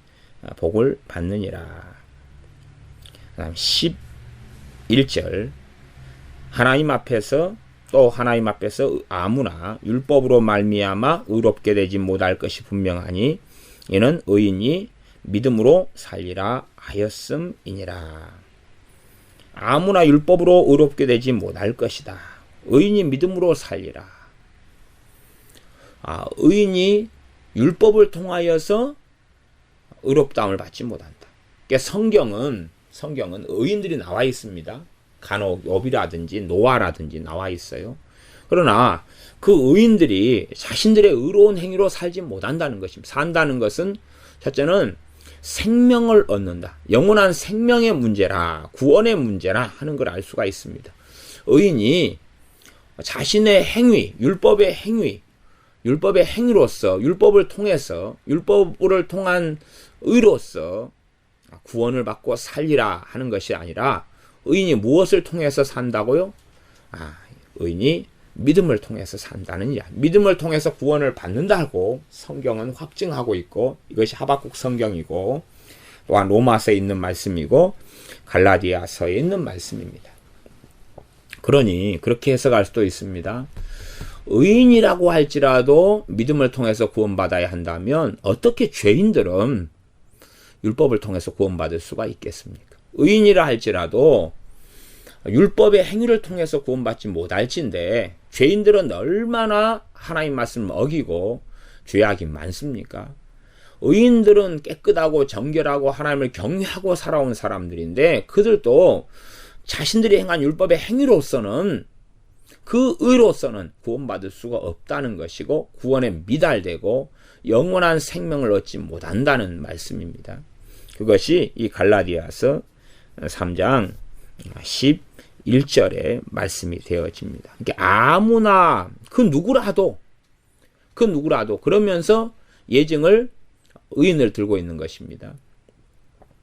복을 받느니라. 11절 하나님 앞에서 또 하나님 앞에서 아무나 율법으로 말미암아 의롭게 되지 못할 것이 분명하니 이는 의인이 믿음으로 살리라 하였음이니라. 아무나 율법으로 의롭게 되지 못할 것이다. 의인이 믿음으로 살리라. 의인이 율법을 통하여서 의롭다함을 받지 못한다. 그러니까 성경은 의인들이 나와 있습니다. 간혹 욥이라든지 노아라든지 나와 있어요. 그러나 그 의인들이 자신들의 의로운 행위로 살지 못한다는 것입니다. 산다는 것은 첫째는 생명을 얻는다. 영원한 생명의 문제라, 구원의 문제라 하는 걸 알 수가 있습니다. 의인이 자신의 행위, 율법의 행위로서, 율법을 통해서, 율법을 통한 의로서 구원을 받고 살리라 하는 것이 아니라 의인이 무엇을 통해서 산다고요? 의인이 믿음을 통해서 산다는 이야. 믿음을 통해서 구원을 받는다고 성경은 확증하고 있고 이것이 하박국 성경이고 또한 로마서에 있는 말씀이고 갈라디아서에 있는 말씀입니다. 그러니 그렇게 해석할 수도 있습니다. 의인이라고 할지라도 믿음을 통해서 구원받아야 한다면 어떻게 죄인들은 율법을 통해서 구원받을 수가 있겠습니까? 의인이라 할지라도 율법의 행위를 통해서 구원받지 못할진데 죄인들은 얼마나 하나님 말씀을 어기고 죄악이 많습니까? 의인들은 깨끗하고 정결하고 하나님을 경외하고 살아온 사람들인데 그들도 자신들이 행한 율법의 행위로서는 그 의로서는 구원받을 수가 없다는 것이고 구원에 미달되고 영원한 생명을 얻지 못한다는 말씀입니다. 그것이 이 갈라디아서 3장 11절에 말씀이 되어집니다. 그러니까 아무나 그 누구라도 그러면서 예증을 의인을 들고 있는 것입니다.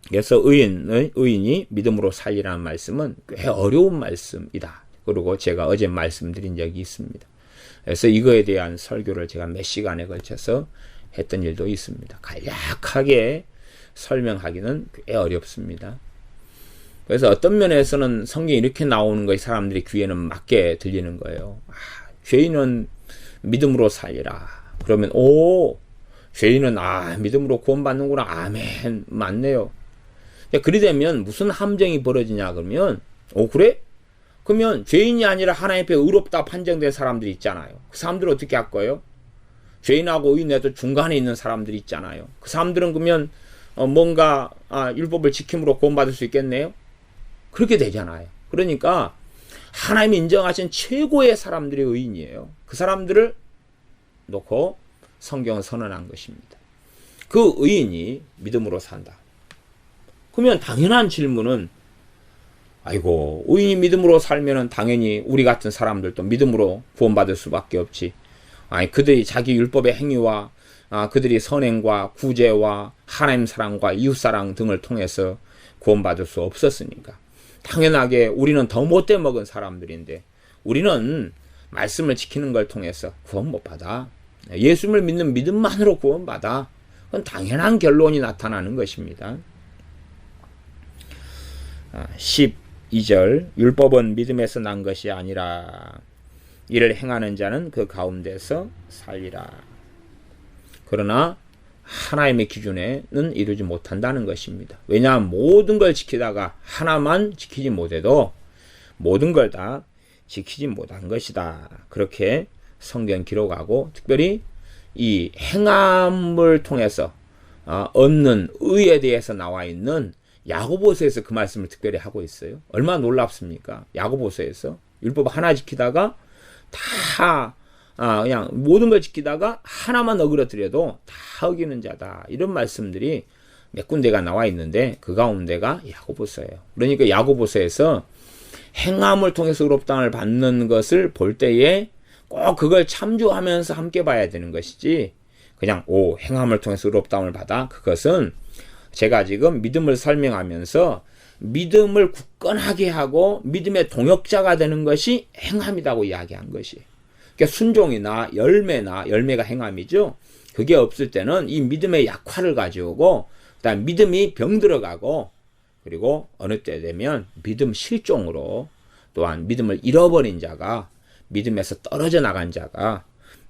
그래서 의인이 믿음으로 살리라는 말씀은 꽤 어려운 말씀이다. 그리고 제가 어제 말씀드린 적이 있습니다. 그래서 이거에 대한 설교를 제가 몇 시간에 걸쳐서 했던 일도 있습니다. 간략하게 설명하기는 꽤 어렵습니다. 그래서 어떤 면에서는 성경이 이렇게 나오는 것이 사람들이 귀에는 맞게 들리는 거예요. 죄인은 믿음으로 살리라. 그러면 죄인은 믿음으로 구원받는구나. 아멘. 맞네요. 그리 되면 무슨 함정이 벌어지냐 그러면 그래? 그러면 죄인이 아니라 하나님 앞에 의롭다 판정된 사람들이 있잖아요. 그 사람들은 어떻게 할 거예요? 죄인하고 의인에도 중간에 있는 사람들이 있잖아요. 그 사람들은 그러면 뭔가 율법을 지킴으로 구원받을 수 있겠네요? 그렇게 되잖아요. 그러니까 하나님이 인정하신 최고의 사람들이 의인이에요. 그 사람들을 놓고 성경은 선언한 것입니다. 그 의인이 믿음으로 산다. 그러면 당연한 질문은 의인이 믿음으로 살면은 당연히 우리 같은 사람들도 믿음으로 구원받을 수밖에 없지. 그들이 자기 율법의 행위와 그들이 선행과 구제와 하나님 사랑과 이웃 사랑 등을 통해서 구원받을 수 없었으니까. 당연하게 우리는 더 못돼 먹은 사람들인데 우리는 말씀을 지키는 걸 통해서 구원 못 받아. 예수님을 믿는 믿음만으로 구원받아. 그건 당연한 결론이 나타나는 것입니다. 12절 율법은 믿음에서 난 것이 아니라 이를 행하는 자는 그 가운데서 살리라. 그러나 하나님의 기준에는 이루지 못한다는 것입니다. 왜냐하면 모든 걸 지키다가 하나만 지키지 못해도 모든 걸 다 지키지 못한 것이다. 그렇게 성경 기록하고 특별히 이 행함을 통해서 얻는 의에 대해서 나와 있는 야고보서에서 그 말씀을 특별히 하고 있어요. 얼마나 놀랍습니까? 야고보서에서 율법 하나 지키다가 다 그냥 모든 걸 지키다가 하나만 어그러뜨려도 다 어기는 자다. 이런 말씀들이 몇 군데가 나와 있는데 그 가운데가 야고보서예요. 그러니까 야고보서에서 행함을 통해서 의롭다함을 받는 것을 볼 때에 꼭 그걸 참조하면서 함께 봐야 되는 것이지 그냥 행함을 통해서 의롭다함을 받아. 그것은 제가 지금 믿음을 설명하면서 믿음을 굳건하게 하고 믿음의 동역자가 되는 것이 행함이라고 이야기한 것이에요. 그러니까 순종이나 열매가 행함이죠. 그게 없을 때는 이 믿음의 약화를 가져오고 그다음 믿음이 병들어가고 그리고 어느 때 되면 믿음 실종으로 또한 믿음을 잃어버린 자가 믿음에서 떨어져 나간 자가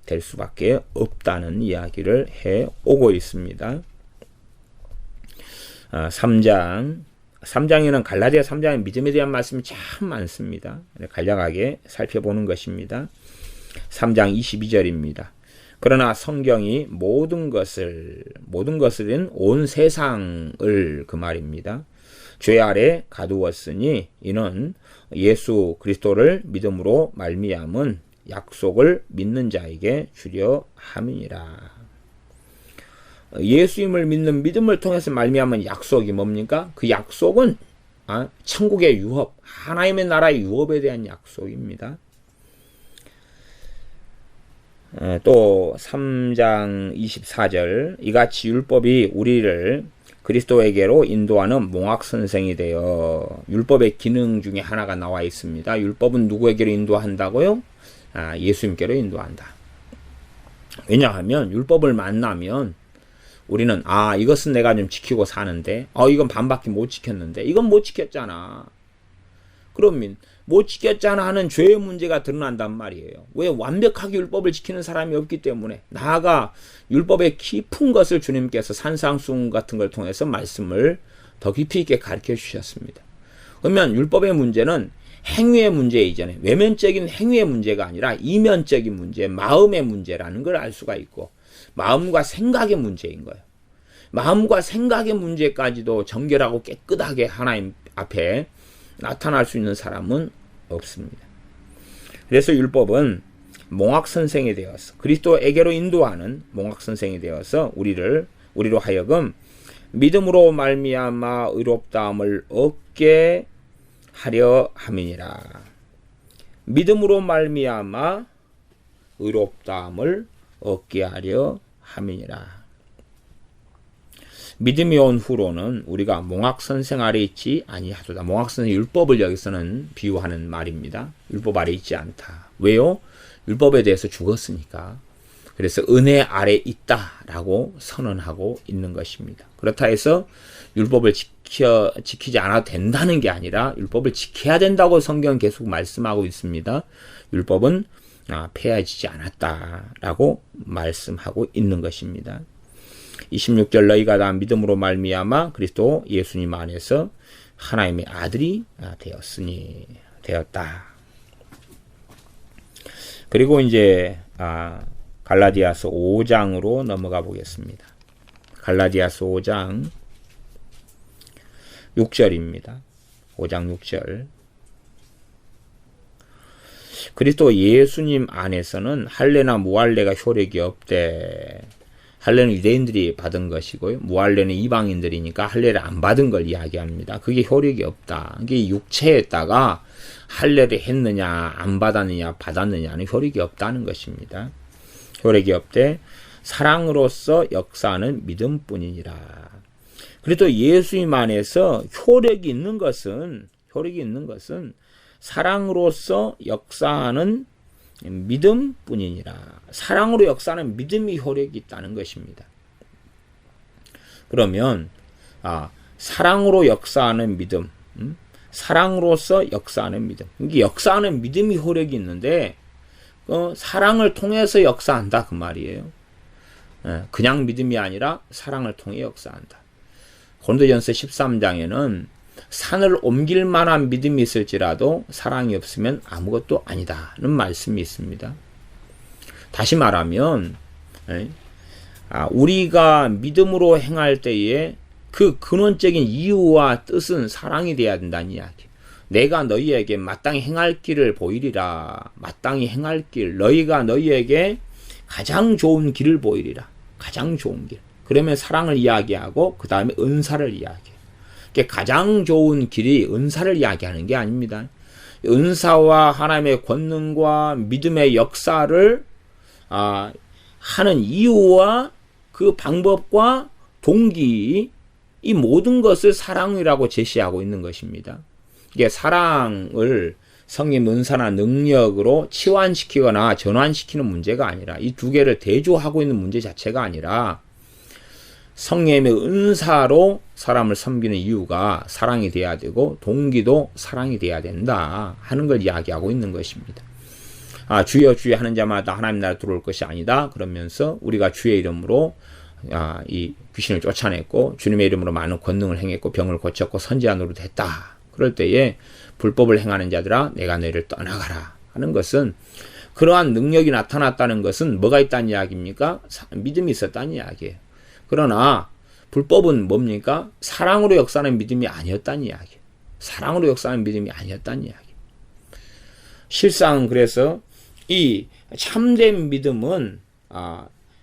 될 수밖에 없다는 이야기를 해오고 있습니다. 3장에는 갈라디아 3장에 믿음에 대한 말씀이 참 많습니다. 간략하게 살펴보는 것입니다. 3장 22절입니다. 그러나 성경이 모든 것을은 온 세상을 그 말입니다. 죄 아래 가두었으니 이는 예수 그리스도를 믿음으로 말미암은 약속을 믿는 자에게 주려 함이니라. 예수님을 믿는 믿음을 통해서 말미암은 약속이 뭡니까? 그 약속은 천국의 유업, 하나님의 나라의 유업에 대한 약속입니다. 또 3장 24절 이같이 율법이 우리를 그리스도에게로 인도하는 몽학선생이 되어 율법의 기능 중에 하나가 나와 있습니다. 율법은 누구에게로 인도한다고요? 예수님께로 인도한다. 왜냐하면 율법을 만나면 우리는 이것은 내가 좀 지키고 사는데 이건 반밖에 못 지켰는데 이건 못 지켰잖아. 그러면 못 지켰잖아 하는 죄의 문제가 드러난단 말이에요. 왜? 완벽하게 율법을 지키는 사람이 없기 때문에. 나아가 율법의 깊은 것을 주님께서 산상수훈 같은 걸 통해서 말씀을 더 깊이 있게 가르쳐 주셨습니다. 그러면 율법의 문제는 행위의 문제 이전에 외면적인 행위의 문제가 아니라 이면적인 문제, 마음의 문제라는 걸 알 수가 있고 마음과 생각의 문제인 거예요. 마음과 생각의 문제까지도 정결하고 깨끗하게 하나님 앞에 나타날 수 있는 사람은 없습니다. 그래서 율법은 몽학선생이 되어서 그리스도에게로 인도하는 몽학선생이 되어서 우리로 하여금 믿음으로 말미암아 의롭다함을 얻게 하려 함이니라. 믿음으로 말미암아 의롭다함을 얻게 하려 함이니라. 믿음이 온 후로는 우리가 몽학선생 아래 있지 아니하도다. 몽학선생 율법을 여기서는 비유하는 말입니다. 율법 아래 있지 않다. 왜요? 율법에 대해서 죽었으니까. 그래서 은혜 아래 있다라고 선언하고 있는 것입니다. 그렇다 해서 율법을 지키지 않아도 된다는 게 아니라 율법을 지켜야 된다고 성경은 계속 말씀하고 있습니다. 율법은 폐하지지 않았다라고 말씀하고 있는 것입니다. 26절 너희가 다 믿음으로 말미암아 그리스도 예수님 안에서 하나님의 아들이 되었다. 그리고 이제 갈라디아서 5장으로 넘어가 보겠습니다. 갈라디아서 5장 6절입니다. 5장 6절. 그리스도 예수님 안에서는 할례나 무할례가 효력이 없대. 할례는 유대인들이 받은 것이고요. 무할례는 이방인들이니까 할례를 안 받은 걸 이야기합니다. 그게 효력이 없다. 이게 육체에다가 할례를 했느냐 안 받았느냐 받았느냐는 효력이 없다는 것입니다. 효력이 없대. 사랑으로서 역사하는 믿음뿐이니라. 그래도 예수님 안에서 효력이 있는 것은 사랑으로서 역사하는 믿음뿐이니라. 사랑으로 역사하는 믿음이 효력이 있다는 것입니다. 그러면 사랑으로 역사하는 믿음, 사랑으로서 역사하는 믿음. 이게 역사하는 믿음이 효력이 있는데 사랑을 통해서 역사한다 그 말이에요. 그냥 믿음이 아니라 사랑을 통해 역사한다. 고린도전서 13장에는 산을 옮길 만한 믿음이 있을지라도 사랑이 없으면 아무것도 아니다는 말씀이 있습니다. 다시 말하면 우리가 믿음으로 행할 때에 그 근원적인 이유와 뜻은 사랑이 되어야 된다는 이야기. 내가 너희에게 마땅히 행할 길을 보이리라. 마땅히 행할 길. 너희가 너희에게 가장 좋은 길을 보이리라. 가장 좋은 길. 그러면 사랑을 이야기하고 그 다음에 은사를 이야기해요. 가장 좋은 길이 은사를 이야기하는 게 아닙니다. 은사와 하나님의 권능과 믿음의 역사를 하는 이유와 그 방법과 동기, 이 모든 것을 사랑이라고 제시하고 있는 것입니다. 이게 사랑을 성령 은사나 능력으로 치환시키거나 전환시키는 문제가 아니라 이 두 개를 대조하고 있는 문제 자체가 아니라 성령의 은사로 사람을 섬기는 이유가 사랑이 돼야 되고 동기도 사랑이 돼야 된다 하는 걸 이야기하고 있는 것입니다. 주여 주여 하는 자마다 하나님 나라 들어올 것이 아니다. 그러면서 우리가 주의 이름으로 이 귀신을 쫓아냈고 주님의 이름으로 많은 권능을 행했고 병을 고쳤고 선지자 노릇 했다. 그럴 때에 불법을 행하는 자들아 내가 너희를 떠나가라 하는 것은 그러한 능력이 나타났다는 것은 뭐가 있다는 이야기입니까? 믿음이 있었다는 이야기예요. 그러나 불법은 뭡니까? 사랑으로 역사하는 믿음이 아니었다는 이야기. 사랑으로 역사하는 믿음이 아니었다는 이야기. 실상 그래서 이 참된 믿음은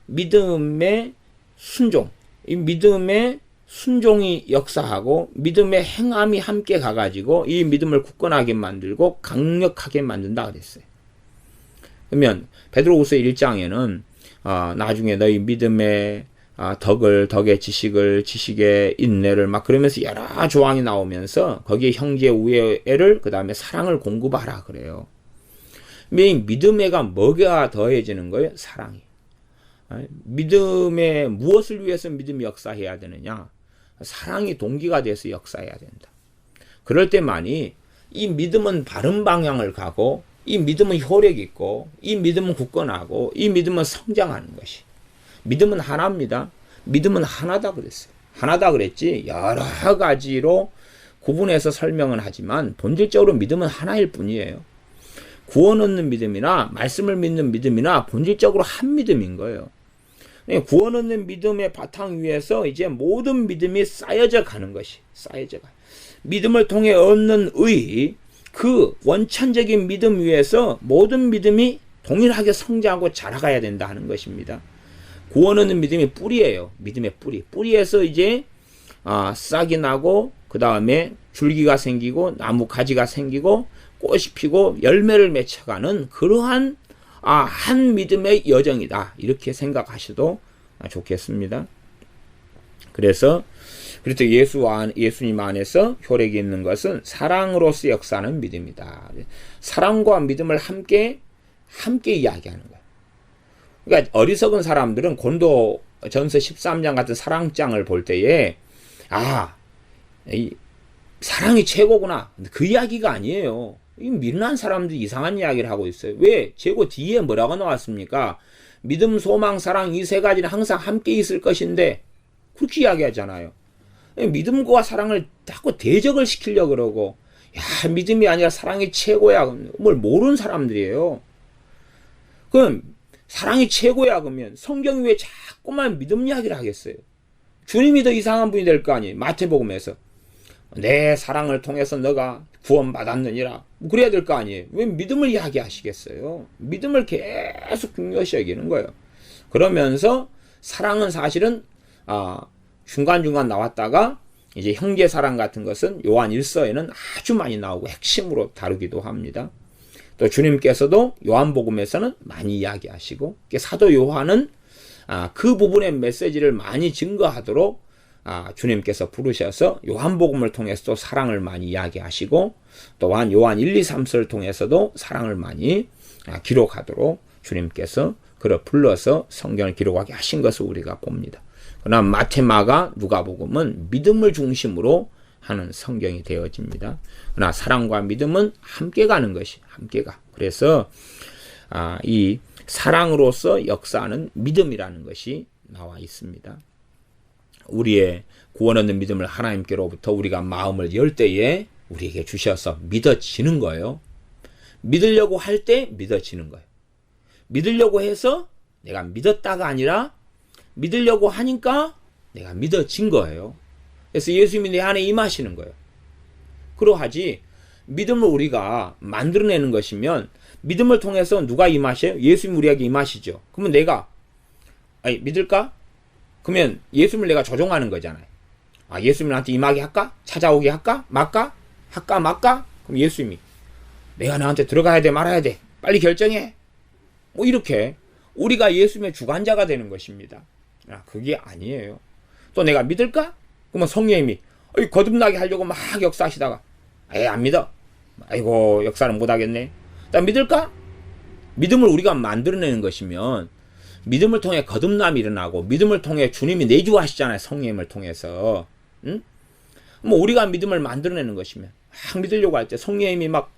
믿음의 순종, 이 믿음의 순종이 역사하고 믿음의 행함이 함께 가가지고 이 믿음을 굳건하게 만들고 강력하게 만든다 그랬어요. 그러면 베드로후서 1장에는 나중에 너희 믿음의 덕의 지식을 지식의 인내를 막 그러면서 여러 조항이 나오면서 거기에 형제 우애를 그 다음에 사랑을 공급하라 그래요. 믿음에가 뭐가 더해지는 거예요? 사랑이. 믿음에 무엇을 위해서 믿음이 역사해야 되느냐? 사랑이 동기가 돼서 역사해야 된다. 그럴 때만이 이 믿음은 바른 방향을 가고 이 믿음은 효력이 있고 이 믿음은 굳건하고 이 믿음은 성장하는 것이. 믿음은 하나입니다. 믿음은 하나다 그랬어요. 하나다 그랬지 여러 가지로 구분해서 설명은 하지만 본질적으로 믿음은 하나일 뿐이에요. 구원 얻는 믿음이나 말씀을 믿는 믿음이나 본질적으로 한 믿음인 거예요. 구원 얻는 믿음의 바탕 위에서 이제 모든 믿음이 쌓여져 가는 것이 쌓여져 가. 믿음을 통해 얻는 의, 그 원천적인 믿음 위에서 모든 믿음이 동일하게 성장하고 자라가야 된다 하는 것입니다. 구원 얻는 믿음이 뿌리예요. 믿음의 뿌리. 뿌리에서 이제 싹이 나고 그 다음에 줄기가 생기고 나무 가지가 생기고 꽃이 피고 열매를 맺혀가는 그러한 한 믿음의 여정이다. 이렇게 생각하셔도 좋겠습니다. 그래서 예수님 안에서 효력이 있는 것은 사랑으로서 역사하는 믿음이다. 사랑과 믿음을 함께 함께 이야기하는 거예요. 그러니까 어리석은 사람들은 고린도 전서 13장 같은 사랑장을 볼 때에 이 사랑이 최고구나. 그 이야기가 아니에요. 이 미련한 사람들이 이상한 이야기를 하고 있어요. 왜? 재고 뒤에 뭐라고 나왔습니까? 믿음, 소망, 사랑 이 세 가지는 항상 함께 있을 것인데 그렇게 이야기하잖아요. 믿음과 사랑을 자꾸 대적을 시키려고 그러고 믿음이 아니라 사랑이 최고야. 뭘 모르는 사람들이에요. 그럼 사랑이 최고야 그러면 성경이 왜 자꾸만 믿음 이야기를 하겠어요? 주님이 더 이상한 분이 될 거 아니에요. 마태복음에서 내 사랑을 통해서 너가 구원받았느니라 그래야 될 거 아니에요. 왜 믿음을 이야기하시겠어요? 믿음을 계속 중요시 여기는 거예요. 그러면서 사랑은 사실은 중간중간 나왔다가 이제 형제 사랑 같은 것은 요한 1서에는 아주 많이 나오고 핵심으로 다루기도 합니다. 또 주님께서도 요한복음에서는 많이 이야기하시고 사도 요한은 그 부분의 메시지를 많이 증거하도록 주님께서 부르셔서 요한복음을 통해서도 사랑을 많이 이야기하시고 또한 요한 1, 2, 3서를 통해서도 사랑을 많이 기록하도록 주님께서 그를 불러서 성경을 기록하게 하신 것을 우리가 봅니다. 그러나 마태, 마가, 누가복음은 믿음을 중심으로 하는 성경이 되어집니다. 그러나 사랑과 믿음은 함께 가는 것이 함께가. 그래서 이 사랑으로서 역사하는 믿음이라는 것이 나와 있습니다. 우리의 구원 얻는 믿음을 하나님께로부터 우리가 마음을 열 때에 우리에게 주셔서 믿어지는 거예요. 믿으려고 할 때 믿어지는 거예요. 믿으려고 해서 내가 믿었다가 아니라 믿으려고 하니까 내가 믿어진 거예요. 그래서 예수님이 내 안에 임하시는 거예요. 그러하지 믿음을 우리가 만들어내는 것이면 믿음을 통해서 누가 임하셔요? 예수님 우리에게 임하시죠. 그러면 내가 믿을까? 그러면 예수님을 내가 조종하는 거잖아요. 예수님 나한테 임하게 할까? 찾아오게 할까? 말까? 할까 말까? 그럼 예수님이 내가 나한테 들어가야 돼 말아야 돼 빨리 결정해. 이렇게 우리가 예수님의 주관자가 되는 것입니다. 그게 아니에요. 또 내가 믿을까? 그러면 성령님이 거듭나게 하려고 막 역사하시다가 안 믿어. 아이고 역사는 못하겠네. 나 믿을까? 믿음을 우리가 만들어내는 것이면 믿음을 통해 거듭남이 일어나고 믿음을 통해 주님이 내주하시잖아요. 성령님을 통해서. 응? 우리가 믿음을 만들어내는 것이면 막 믿으려고 할 때 성령님이 막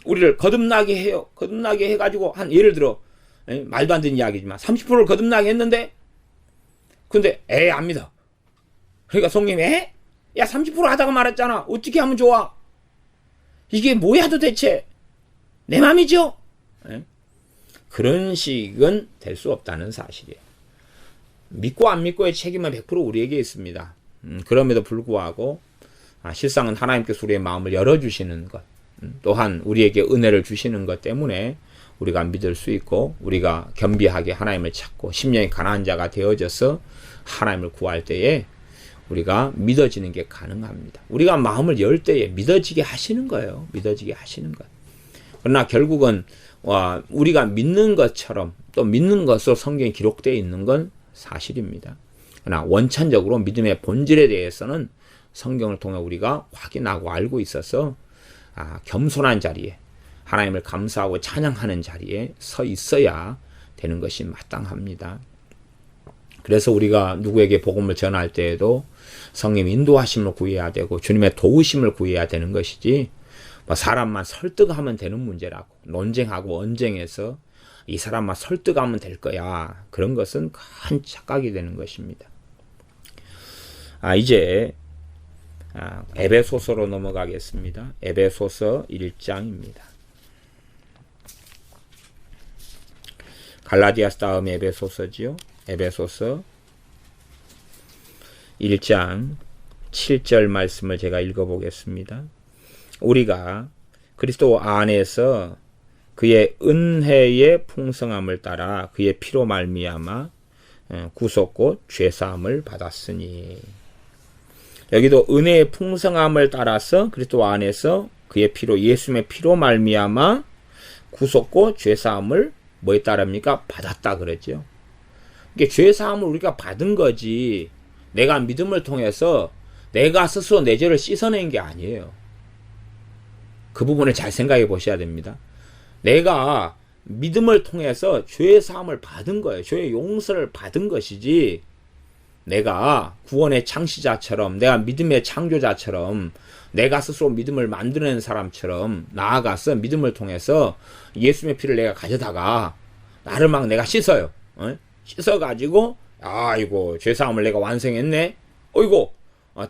우리를 거듭나게 해요. 거듭나게 해가지고 예를 들어 말도 안 되는 이야기지만 30%를 거듭나게 했는데 근데 안 믿어. 그러니까 성령님이 야 30% 하다가 말했잖아. 어떻게 하면 좋아? 이게 뭐야 도대체? 내 맘이죠? 그런 식은 될 수 없다는 사실이에요. 믿고 안 믿고의 책임은 100% 우리에게 있습니다. 그럼에도 불구하고 실상은 하나님께서 우리의 마음을 열어주시는 것 또한 우리에게 은혜를 주시는 것 때문에 우리가 믿을 수 있고 우리가 겸비하게 하나님을 찾고 심령이 가난한 자가 되어져서 하나님을 구할 때에 우리가 믿어지는 게 가능합니다. 우리가 마음을 열 때에 믿어지게 하시는 거예요. 믿어지게 하시는 것. 그러나 결국은 우리가 믿는 것처럼 또 믿는 것으로 성경에 기록되어 있는 건 사실입니다. 그러나 원천적으로 믿음의 본질에 대해서는 성경을 통해 우리가 확인하고 알고 있어서 겸손한 자리에 하나님을 감사하고 찬양하는 자리에 서 있어야 되는 것이 마땅합니다. 그래서 우리가 누구에게 복음을 전할 때에도 성령 인도하심을 구해야 되고 주님의 도우심을 구해야 되는 것이지 사람만 설득하면 되는 문제라고 논쟁하고 언쟁해서 이 사람만 설득하면 될 거야. 그런 것은 큰 착각이 되는 것입니다. 이제 에베소서로 넘어가겠습니다. 에베소서 1장입니다. 갈라디아서 다음에 에베소서지요. 에베소서 1장 7절 말씀을 제가 읽어보겠습니다. 우리가 그리스도 안에서 그의 은혜의 풍성함을 따라 그의 피로 말미암아 구속곧 죄사함을 받았으니 여기도 은혜의 풍성함을 따라서 그리스도 안에서 그의 피로 예수님의 피로 말미암아 구속곧 죄사함을 뭐에 따릅니까? 받았다 그랬죠. 이게 죄사함을 우리가 받은 거지 내가 믿음을 통해서 내가 스스로 내 죄를 씻어낸 게 아니에요. 그 부분을 잘 생각해 보셔야 됩니다. 내가 믿음을 통해서 죄의 사함을 받은 거예요. 죄의 용서를 받은 것이지, 내가 구원의 창시자처럼, 내가 믿음의 창조자처럼, 내가 스스로 믿음을 만드는 사람처럼 나아가서 믿음을 통해서 예수님의 피를 내가 가져다가 나를 막 내가 씻어요. 씻어가지고, 아이고, 죄사함을 내가 완성했네. 어이고,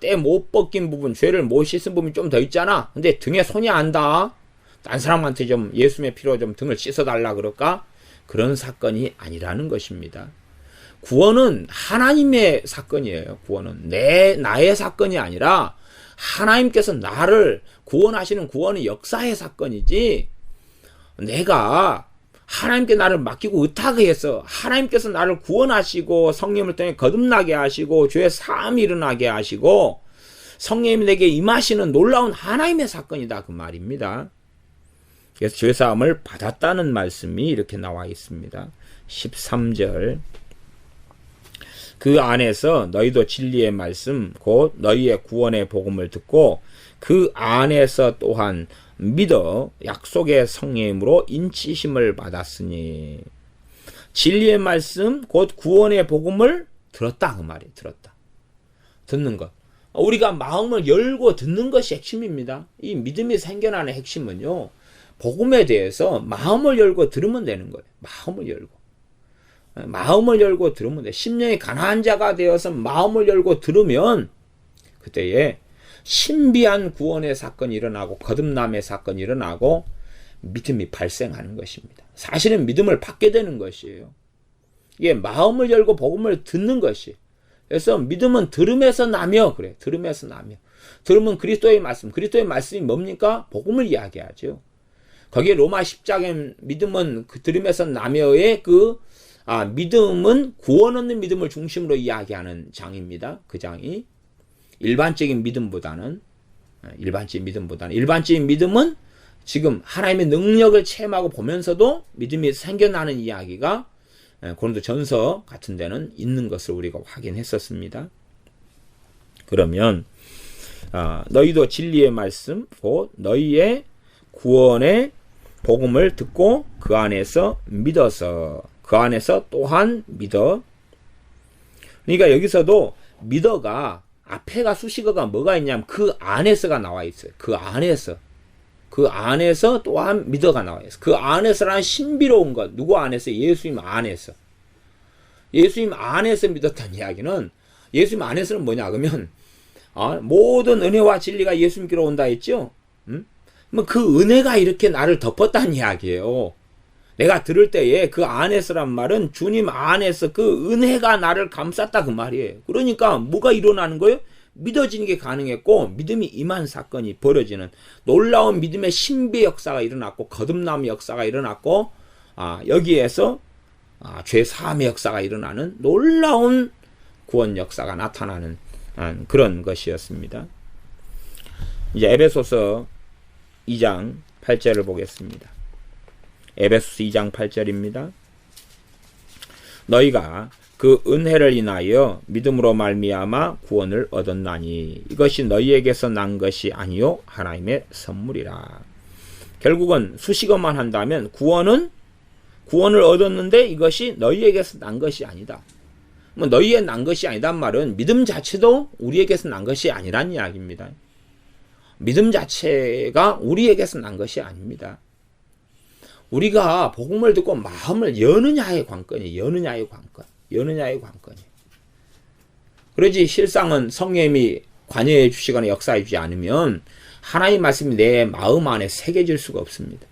때 못 벗긴 부분, 죄를 못 씻은 부분이 좀 더 있잖아. 근데 등에 손이 안 닿아. 딴 사람한테 좀 예수님의 피로 좀 등을 씻어달라 그럴까? 그런 사건이 아니라는 것입니다. 구원은 하나님의 사건이에요. 구원은 나의 사건이 아니라 하나님께서 나를 구원하시는 구원의 역사의 사건이지, 내가 하나님께 나를 맡기고 의탁해서 하나님께서 나를 구원하시고 성령을 통해 거듭나게 하시고 죄의 사함이 일어나게 하시고 성령님이 내게 임하시는 놀라운 하나님의 사건이다, 그 말입니다. 그래서 죄 사함을 받았다는 말씀이 이렇게 나와 있습니다. 13절, 그 안에서 너희도 진리의 말씀 곧 너희의 구원의 복음을 듣고 그 안에서 또한 믿어 약속의 성령으로 인치심을 받았으니, 진리의 말씀 곧 구원의 복음을 들었다, 그 말이에요. 들었다. 듣는 것. 우리가 마음을 열고 듣는 것이 핵심입니다. 이 믿음이 생겨나는 핵심은요, 복음에 대해서 마음을 열고 들으면 되는 거예요. 마음을 열고 들으면 돼. 심령이 가난한 자가 되어서 마음을 열고 들으면 그때에 신비한 구원의 사건이 일어나고 거듭남의 사건이 일어나고 믿음이 발생하는 것입니다. 사실은 믿음을 받게 되는 것이에요. 이게 마음을 열고 복음을 듣는 것이. 그래서 믿음은 들음에서 나며, 그래. 들음에서 나며. 들으면 그리스도의 말씀이 뭡니까? 복음을 이야기하죠. 거기에 로마 10장의 믿음은 그 들음에서 나며의 믿음은 구원 얻는 믿음을 중심으로 이야기하는 장입니다. 그 장이. 일반적인 믿음보다는 일반적인 믿음은 지금 하나님의 능력을 체험하고 보면서도 믿음이 생겨나는 이야기가 고린도전서 같은 데는 있는 것을 우리가 확인했었습니다. 그러면 너희도 진리의 말씀 곧 너희의 구원의 복음을 듣고 그 안에서 믿어서, 그 안에서 또한 믿어. 그러니까 여기서도 믿어가 앞에가 수식어가 뭐가 있냐면 그 안에서가 나와 있어요. 그 안에서 또한 믿어가 나와 있어요. 그 안에서라는 신비로운 것. 누구 안에서? 예수님 안에서. 예수님 안에서 믿었다는 이야기는, 예수님 안에서는 뭐냐 그러면 모든 은혜와 진리가 예수님께로 온다 했죠. 그 은혜가 이렇게 나를 덮었다는 이야기예요. 내가 들을 때에 그 안에서란 말은 주님 안에서 그 은혜가 나를 감쌌다, 그 말이에요. 그러니까 뭐가 일어나는 거예요? 믿어지는 게 가능했고 믿음이 임한 사건이 벌어지는 놀라운 믿음의 신비 역사가 일어났고 거듭남의 역사가 일어났고 여기에서 죄 사함의 역사가 일어나는 놀라운 구원 역사가 나타나는 그런 것이었습니다. 이제 에베소서 2장 8절을 보겠습니다. 에베소서 2장 8절입니다. 너희가 그 은혜를 인하여 믿음으로 말미암아 구원을 얻었나니 이것이 너희에게서 난 것이 아니요 하나님의 선물이라. 결국은 수식어만 한다면 구원을 얻었는데 이것이 너희에게서 난 것이 아니다. 너희에 난 것이 아니단 말은 믿음 자체도 우리에게서 난 것이 아니란 이야기입니다. 믿음 자체가 우리에게서 난 것이 아닙니다. 우리가 복음을 듣고 마음을 여느냐의 관건이에요. 여느냐의 관건이에요. 그러지 실상은 성령님이 관여해 주시거나 역사해 주지 않으면 하나님 말씀이 내 마음 안에 새겨질 수가 없습니다.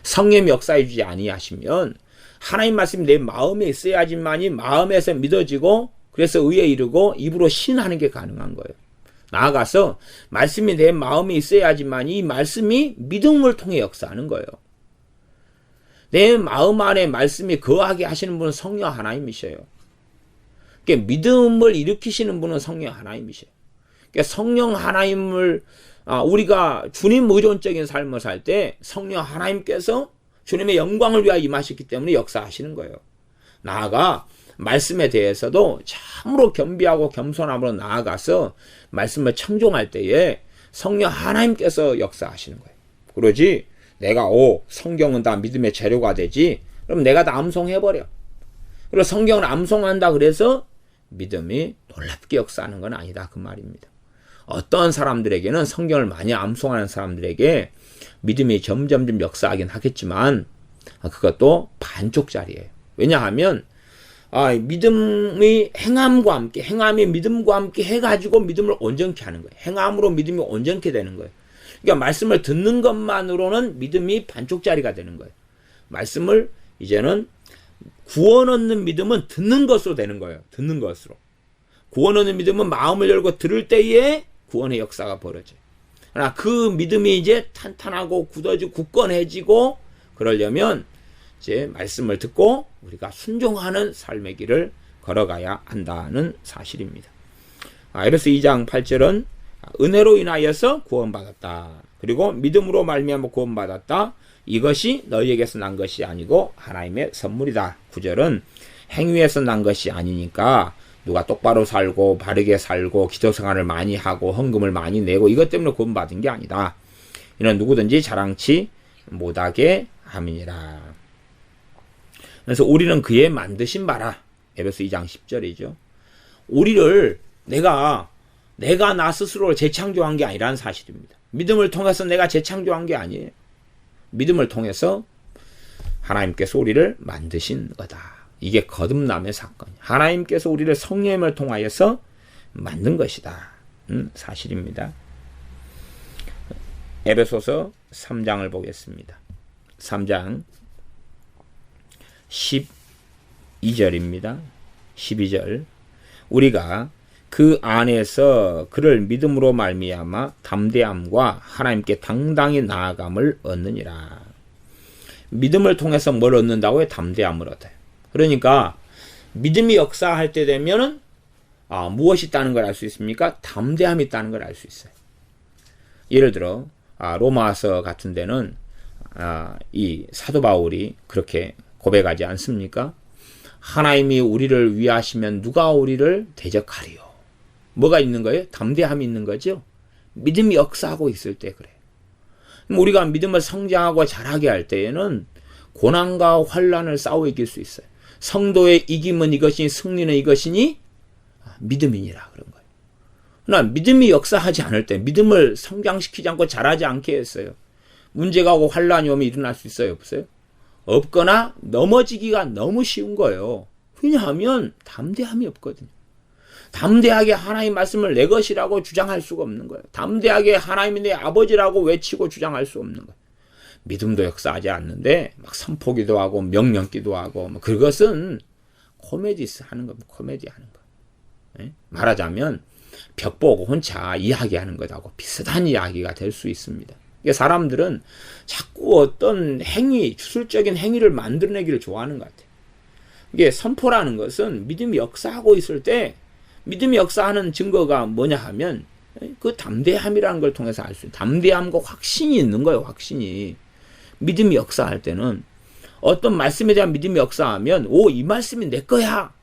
성령님이 역사해 주지 아니하시면 하나님 말씀이 내 마음에 있어야지만이 마음에서 믿어지고 그래서 의에 이르고 입으로 신하는 게 가능한 거예요. 나아가서 말씀이 내 마음에 있어야지만 이 말씀이 믿음을 통해 역사하는 거예요. 내 마음 안에 말씀이 거하게 하시는 분은 성령 하나님이셔요. 그러니까 믿음을 일으키시는 분은 성령 하나님이셔요. 그러니까 성령 하나님을 우리가 주님 의존적인 삶을 살 때 성령 하나님께서 주님의 영광을 위하여 임하셨기 때문에 역사하시는 거예요. 나아가 말씀에 대해서도 참으로 겸비하고 겸손함으로 나아가서 말씀을 청종할 때에 성령 하나님께서 역사하시는 거예요. 그러지 내가 성경은 다 믿음의 재료가 되지. 그럼 내가 다 암송해버려. 그리고 성경을 암송한다 그래서 믿음이 놀랍게 역사하는 건 아니다. 그 말입니다. 어떤 사람들에게는 성경을 많이 암송하는 사람들에게 믿음이 점점 역사하긴 하겠지만 그것도 반쪽짜리예요. 왜냐하면 믿음이 행함이 믿음과 함께 해가지고 믿음을 온전케 하는 거예요. 행함으로 믿음이 온전케 되는 거예요. 그러니까 말씀을 듣는 것만으로는 믿음이 반쪽짜리가 되는 거예요. 말씀을 이제는 구원 얻는 믿음은 듣는 것으로 되는 거예요. 듣는 것으로. 구원 얻는 믿음은 마음을 열고 들을 때에 구원의 역사가 벌어져요. 그러나 그 믿음이 이제 탄탄하고 굳어지고 굳건해지고 그러려면 이제 말씀을 듣고 우리가 순종하는 삶의 길을 걸어가야 한다는 사실입니다. 에베소 2장 8절은 은혜로 인하여서 구원받았다. 그리고 믿음으로 말미암아 구원받았다. 이것이 너희에게서 난 것이 아니고 하나님의 선물이다. 9절은 행위에서 난 것이 아니니까 누가 똑바로 살고 바르게 살고 기도 생활을 많이 하고 헌금을 많이 내고 이것 때문에 구원받은 게 아니다. 이는 누구든지 자랑치 못하게 함이니라. 그래서 우리는 그의 만드신 바라. 에베소 2장 10절이죠. 우리를 내가 나 스스로를 재창조한 게 아니라는 사실입니다. 믿음을 통해서 내가 재창조한 게 아니에요. 믿음을 통해서 하나님께서 우리를 만드신 거다. 이게 거듭남의 사건. 하나님께서 우리를 성령님을 통하여서 만든 것이다. 사실입니다. 에베소서 3장을 보겠습니다. 3장 12절입니다. 12절. 우리가 그 안에서 그를 믿음으로 말미암아 담대함과 하나님께 당당히 나아감을 얻느니라. 믿음을 통해서 뭘 얻는다고요? 담대함을 얻어요. 그러니까 믿음이 역사할 때 되면은 무엇이 있다는 걸 알 수 있습니까? 담대함이 있다는 걸 알 수 있어요. 예를 들어 로마서 같은 데는 이 사도 바울이 그렇게 고백하지 않습니까? 하나님이 우리를 위하시면 누가 우리를 대적하리요. 뭐가 있는 거예요? 담대함이 있는 거죠. 믿음이 역사하고 있을 때 그래요. 우리가 믿음을 성장하고 자라게 할 때에는 고난과 환난을 싸워 이길 수 있어요. 성도의 이김은 이것이니 승리는 이것이니 믿음이니라 그런 거예요. 그러나 믿음이 역사하지 않을 때 믿음을 성장시키지 않고 자라지 않게 했어요. 문제가 오고 환난이 오면 일어날 수 있어요? 없어요? 없거나 넘어지기가 너무 쉬운 거예요. 왜냐하면 담대함이 없거든요. 담대하게 하나님 말씀을 내 것이라고 주장할 수가 없는 거예요. 담대하게 하나님이 내 아버지라고 외치고 주장할 수 없는 거예요. 믿음도 역사하지 않는데 막 선포기도 하고 명령기도 하고 그것은 코미디스 하는 겁니다. 코미디 하는 거. 네? 말하자면 벽 보고 혼자 이야기하는 것하고 비슷한 이야기가 될 수 있습니다. 사람들은 자꾸 어떤 행위, 주술적인 행위를 만들어내기를 좋아하는 것 같아요. 이게 선포라는 것은 믿음이 역사하고 있을 때 믿음이 역사하는 증거가 뭐냐 하면 그 담대함이라는 걸 통해서 알 수 있어요. 담대함과 확신이 있는 거예요. 확신이. 믿음이 역사할 때는 어떤 말씀에 대한 믿음이 역사하면 이 말씀이 내 거야.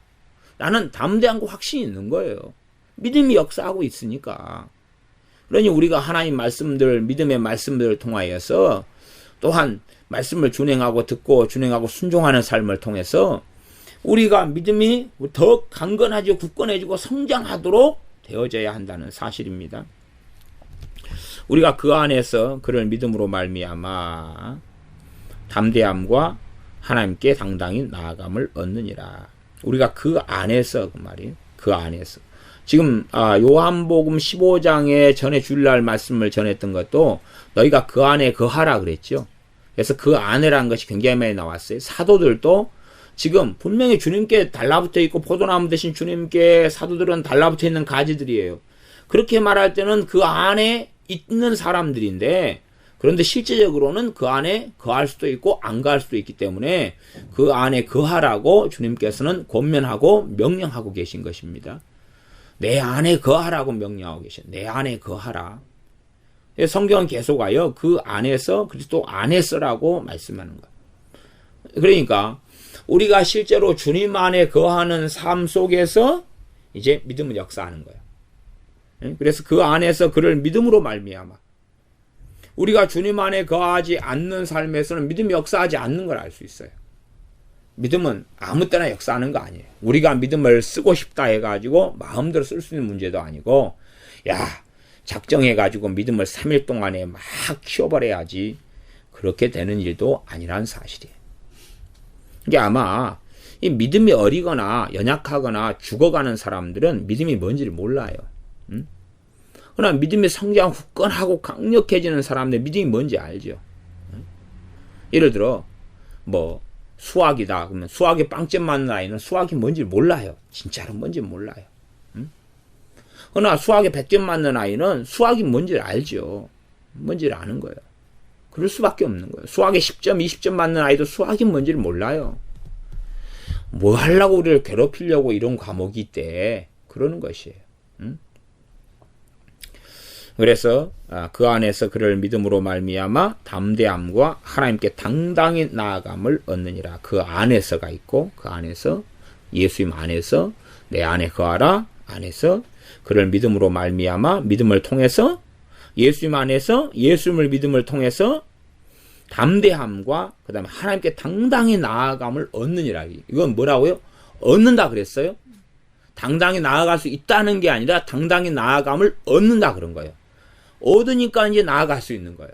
나는 담대함과 확신이 있는 거예요. 믿음이 역사하고 있으니까. 그러니 우리가 하나님 말씀들, 믿음의 말씀들을 통하여서 또한 말씀을 준행하고 듣고 준행하고 순종하는 삶을 통해서 우리가 믿음이 더 강건해지고 굳건해지고 성장하도록 되어져야 한다는 사실입니다. 우리가 그 안에서 그를 믿음으로 말미암아 담대함과 하나님께 당당히 나아감을 얻느니라. 우리가 그 안에서 그 말이에요. 그 안에서. 지금 요한복음 15장에 전에 주일날 말씀을 전했던 것도 너희가 그 안에 거하라 그랬죠. 그래서 그 안에라는 것이 굉장히 많이 나왔어요. 사도들도 지금 분명히 주님께 달라붙어 있고 포도나무 대신 주님께 사도들은 달라붙어 있는 가지들이에요. 그렇게 말할 때는 그 안에 있는 사람들인데 그런데 실제적으로는 그 안에 거할 수도 있고 안 거할 수도 있기 때문에 그 안에 거하라고 주님께서는 권면하고 명령하고 계신 것입니다. 내 안에 거하라고 명령하고 계셔. 내 안에 거하라. 성경은 계속하여 그 안에서 그리스도 안에서라고 말씀하는 거예요. 그러니까 우리가 실제로 주님 안에 거하는 삶 속에서 이제 믿음은 역사하는 거예요. 그래서 그 안에서 그를 믿음으로 말미암아 우리가 주님 안에 거하지 않는 삶에서는 믿음이 역사하지 않는 걸 알 수 있어요. 믿음은 아무 때나 역사하는 거 아니에요. 우리가 믿음을 쓰고 싶다 해가지고 마음대로 쓸 수 있는 문제도 아니고, 야, 작정해가지고 믿음을 3일 동안에 막 키워버려야지 그렇게 되는 일도 아니라는 사실이에요. 이게 아마 이 믿음이 어리거나 연약하거나 죽어가는 사람들은 믿음이 뭔지를 몰라요. 그러나 믿음이 성장 후끈하고 강력해지는 사람들 믿음이 뭔지 알죠. 예를 들어 뭐 수학이다 그러면 수학에 빵점 맞는 아이는 수학이 뭔지 몰라요. 진짜로 뭔지 몰라요. 그러나 수학에 100점 맞는 아이는 수학이 뭔지를 알죠. 뭔지를 아는 거예요. 그럴 수밖에 없는 거예요. 수학에 10점, 20점 맞는 아이도 수학이 뭔지를 몰라요. 뭐 하려고 우리를 괴롭히려고 이런 과목이 있대. 그러는 것이에요. 그래서 그 안에서 그를 믿음으로 말미암아 담대함과 하나님께 당당히 나아감을 얻느니라. 그 안에서가 있고 그 안에서 예수님 안에서 내 안에 거하라 안에서 그를 믿음으로 말미암아 믿음을 통해서 예수님 안에서 예수님을 믿음을 통해서 담대함과 그 다음에 하나님께 당당히 나아감을 얻느니라. 이건 뭐라고요? 얻는다 그랬어요? 당당히 나아갈 수 있다는 게 아니라 당당히 나아감을 얻는다 그런 거예요. 얻으니까 이제 나아갈 수 있는 거예요.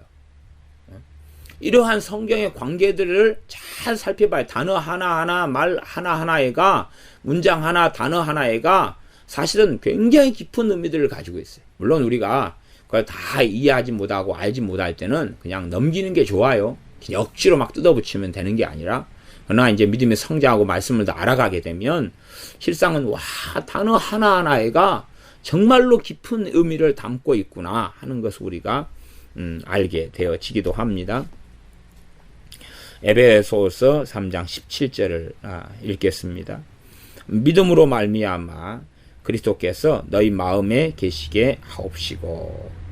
이러한 성경의 관계들을 잘 살펴봐야 단어 하나하나 말 하나하나에가 문장 하나 단어 하나에가 사실은 굉장히 깊은 의미들을 가지고 있어요. 물론 우리가 그걸 다 이해하지 못하고 알지 못할 때는 그냥 넘기는 게 좋아요. 억지로 막 뜯어붙이면 되는 게 아니라 그러나 이제 믿음의 성장하고 말씀을 더 알아가게 되면 실상은 와 단어 하나하나에가 정말로 깊은 의미를 담고 있구나 하는 것을 우리가 알게 되어지기도 합니다. 에베소서 3장 17절을 읽겠습니다. 믿음으로 말미암아 그리스도께서 너희 마음에 계시게 하옵시고.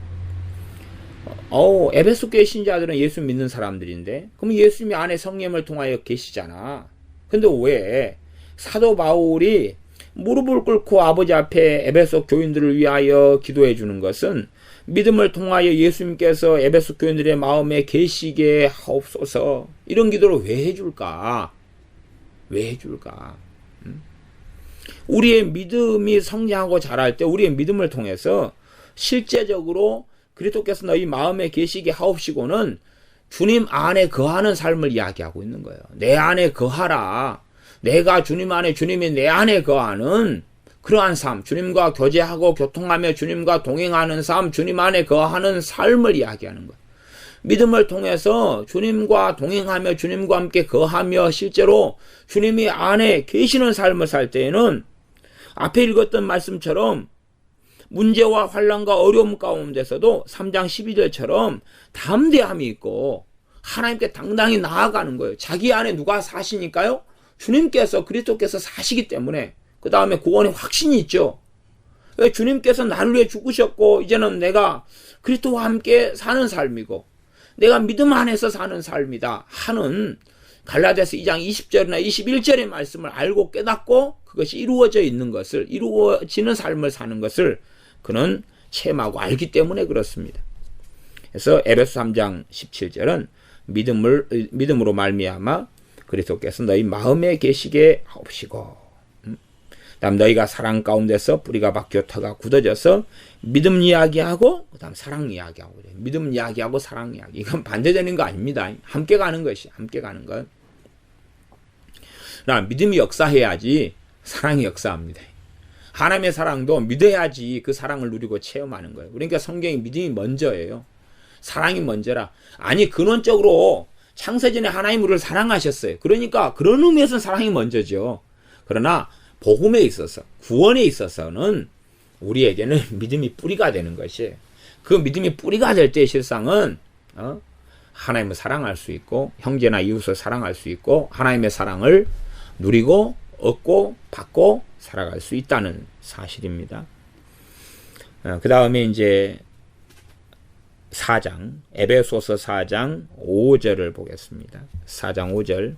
에베소 교회 신자들은 예수 믿는 사람들인데 그럼 예수님이 안에 성령을 통하여 계시잖아. 근데 왜 사도 바울이 무릎을 꿇고 아버지 앞에 에베소 교인들을 위하여 기도해 주는 것은 믿음을 통하여 예수님께서 에베소 교인들의 마음에 계시게 하옵소서 이런 기도를 왜 해줄까? 왜 해줄까? 우리의 믿음이 성장하고 자랄 때 우리의 믿음을 통해서 실제적으로 그리스도께서 너희 마음에 계시게 하옵시고는 주님 안에 거하는 삶을 이야기하고 있는 거예요. 내 안에 거하라. 내가 주님 안에 주님이 내 안에 거하는 그러한 삶, 주님과 교제하고 교통하며 주님과 동행하는 삶, 주님 안에 거하는 삶을 이야기하는 거예요. 믿음을 통해서 주님과 동행하며 주님과 함께 거하며 실제로 주님이 안에 계시는 삶을 살 때에는 앞에 읽었던 말씀처럼 문제와 환난과 어려움 가운데서도 3장 12절처럼 담대함이 있고 하나님께 당당히 나아가는 거예요. 자기 안에 누가 사시니까요? 주님께서 그리스도께서 사시기 때문에 그 다음에 구원의 확신이 있죠. 주님께서 나를 위해 죽으셨고 이제는 내가 그리스도와 함께 사는 삶이고 내가 믿음 안에서 사는 삶이다 하는 갈라디아서 2장 20절이나 21절의 말씀을 알고 깨닫고 그것이 이루어져 있는 것을 이루어지는 삶을 사는 것을 그는 체험하고 알기 때문에 그렇습니다. 그래서 에베소 3장 17절은 믿음으로 말미암아 그리스도께서 너희 마음에 계시게 하옵시고 다음 너희가 사랑 가운데서 뿌리가 박혀 터가 굳어져서 믿음 이야기하고 그다음 사랑 이야기하고 믿음 이야기하고 사랑 이야기 이건 반대되는 거 아닙니다. 함께 가는 것이 함께 가는 것. 나 믿음이 역사해야지 사랑이 역사합니다. 하나님의 사랑도 믿어야지 그 사랑을 누리고 체험하는 거예요. 그러니까 성경이 믿음이 먼저예요. 사랑이 먼저라. 아니 근원적으로 창세전에 하나님 우리를 사랑하셨어요. 그러니까 그런 의미에서는 사랑이 먼저죠. 그러나 복음에 있어서 구원에 있어서는 우리에게는 믿음이 뿌리가 되는 것이에요. 그 믿음이 뿌리가 될 때 실상은 하나님을 사랑할 수 있고 형제나 이웃을 사랑할 수 있고 하나님의 사랑을 누리고 얻고 받고 살아갈 수 있다는 사실입니다. 그 다음에 이제 4장 에베소서 4장 5절을 보겠습니다. 4장 5절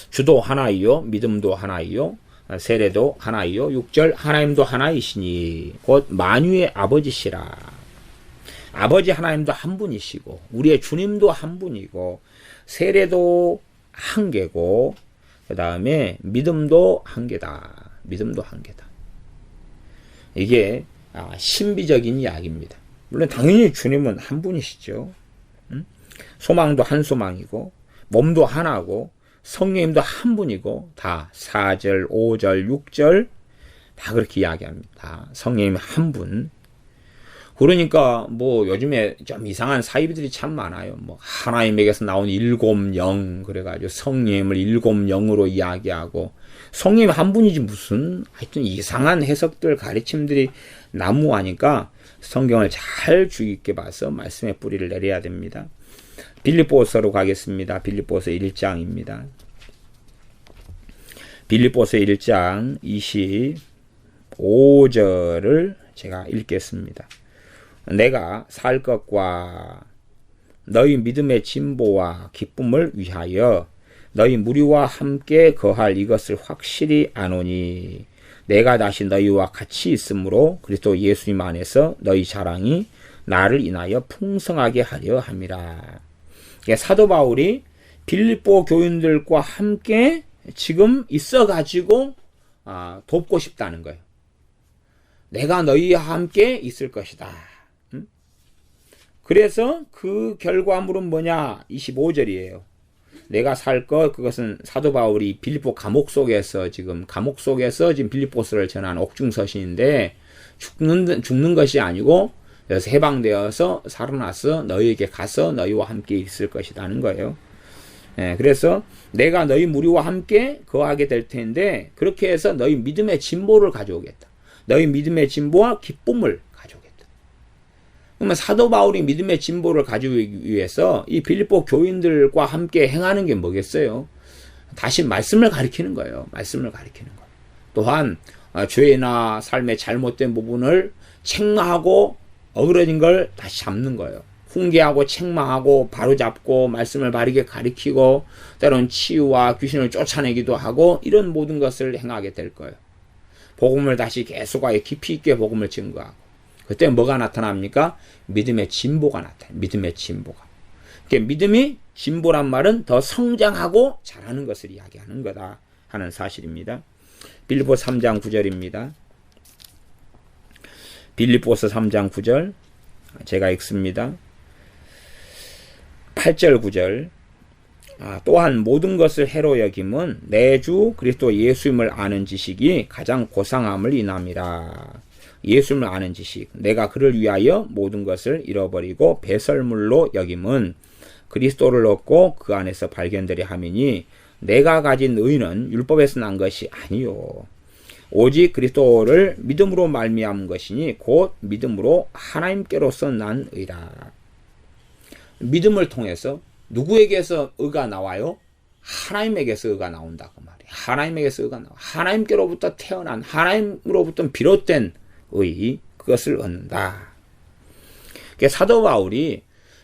주도 하나이요 믿음도 하나이요 세례도 하나이요 6절 하나님도 하나이시니 곧 만유의 아버지시라. 아버지 하나님도 한 분이시고 우리의 주님도 한 분이고 세례도 한 개고 그 다음에 믿음도 한 개다. 믿음도 한 개다. 이게 신비적인 이야기입니다. 물론 당연히 주님은 한 분이시죠. 소망도 한 소망이고 몸도 하나고 성령님도 한 분이고 다 4절, 5절, 6절 다 그렇게 이야기합니다. 성령님 한 분. 그러니까 뭐 요즘에 좀 이상한 사이비들이 참 많아요. 뭐 하나님에게서 나온 7영 그래가지고 성령님을 7영으로 이야기하고 성령님 한 분이지 무슨 하여튼 이상한 해석들 가르침들이 난무하니까 성경을 잘 주의 깊게 봐서 말씀의 뿌리를 내려야 됩니다. 빌립보서로 가겠습니다. 빌립보서 1장입니다. 빌립보서 1장 25절을 제가 읽겠습니다. 내가 살 것과 너희 믿음의 진보와 기쁨을 위하여 너희 무리와 함께 거할 이것을 확실히 아노니 내가 다시 너희와 같이 있으므로 그리스도 예수님 안에서 너희 자랑이 나를 인하여 풍성하게 하려 함이라. 사도 바울이 빌립보 교인들과 함께 지금 있어가지고 돕고 싶다는 거예요. 내가 너희와 함께 있을 것이다. 그래서 그 결과물은 뭐냐? 25절이에요. 내가 살 것, 그것은 사도 바울이 빌립보 감옥 속에서 지금 빌립보서를 전한 옥중서신인데 죽는 것이 아니고 그래서 해방되어서 살아나서 너희에게 가서 너희와 함께 있을 것이라는 거예요. 그래서 내가 너희 무리와 함께 거하게 될 텐데 그렇게 해서 너희 믿음의 진보를 가져오겠다. 너희 믿음의 진보와 기쁨을 가져오겠다. 그러면 사도 바울이 믿음의 진보를 가져오기 위해서 이 빌립보 교인들과 함께 행하는 게 뭐겠어요? 다시 말씀을 가리키는 거예요. 말씀을 가리키는 거. 또한 죄나 삶의 잘못된 부분을 책망하고 어그러진 걸 다시 잡는 거예요. 훈계하고 책망하고 바로잡고 말씀을 바르게 가리키고 때론 치유와 귀신을 쫓아내기도 하고 이런 모든 것을 행하게 될 거예요. 복음을 다시 계속하여 깊이 있게 복음을 증거하고 그때 뭐가 나타납니까? 믿음의 진보가 나타나요. 믿음의 진보가. 그러니까 믿음이 진보란 말은 더 성장하고 자라는 것을 이야기하는 거다 하는 사실입니다. 빌립보 3장 9절입니다. 빌립보서 3장 9절 제가 읽습니다. 8절 9절 또한 모든 것을 해로 여김은 내 주 그리스도 예수님을 아는 지식이 가장 고상함을 인함이라. 예수님을 아는 지식, 내가 그를 위하여 모든 것을 잃어버리고 배설물로 여김은 그리스도를 얻고 그 안에서 발견되려 함이니 내가 가진 의는 율법에서 난 것이 아니요 오직 그리스도를 믿음으로 말미암은 것이니 곧 믿음으로 하나님께로서 난 의라. 믿음을 통해서 누구에게서 의가 나와요? 하나님에게서 의가 나온다고 말이에요. 하나님에게서 의가 나와. 하나님께로부터 태어난 하나님으로부터 비롯된 의, 그것을 얻는다. 사도 바울이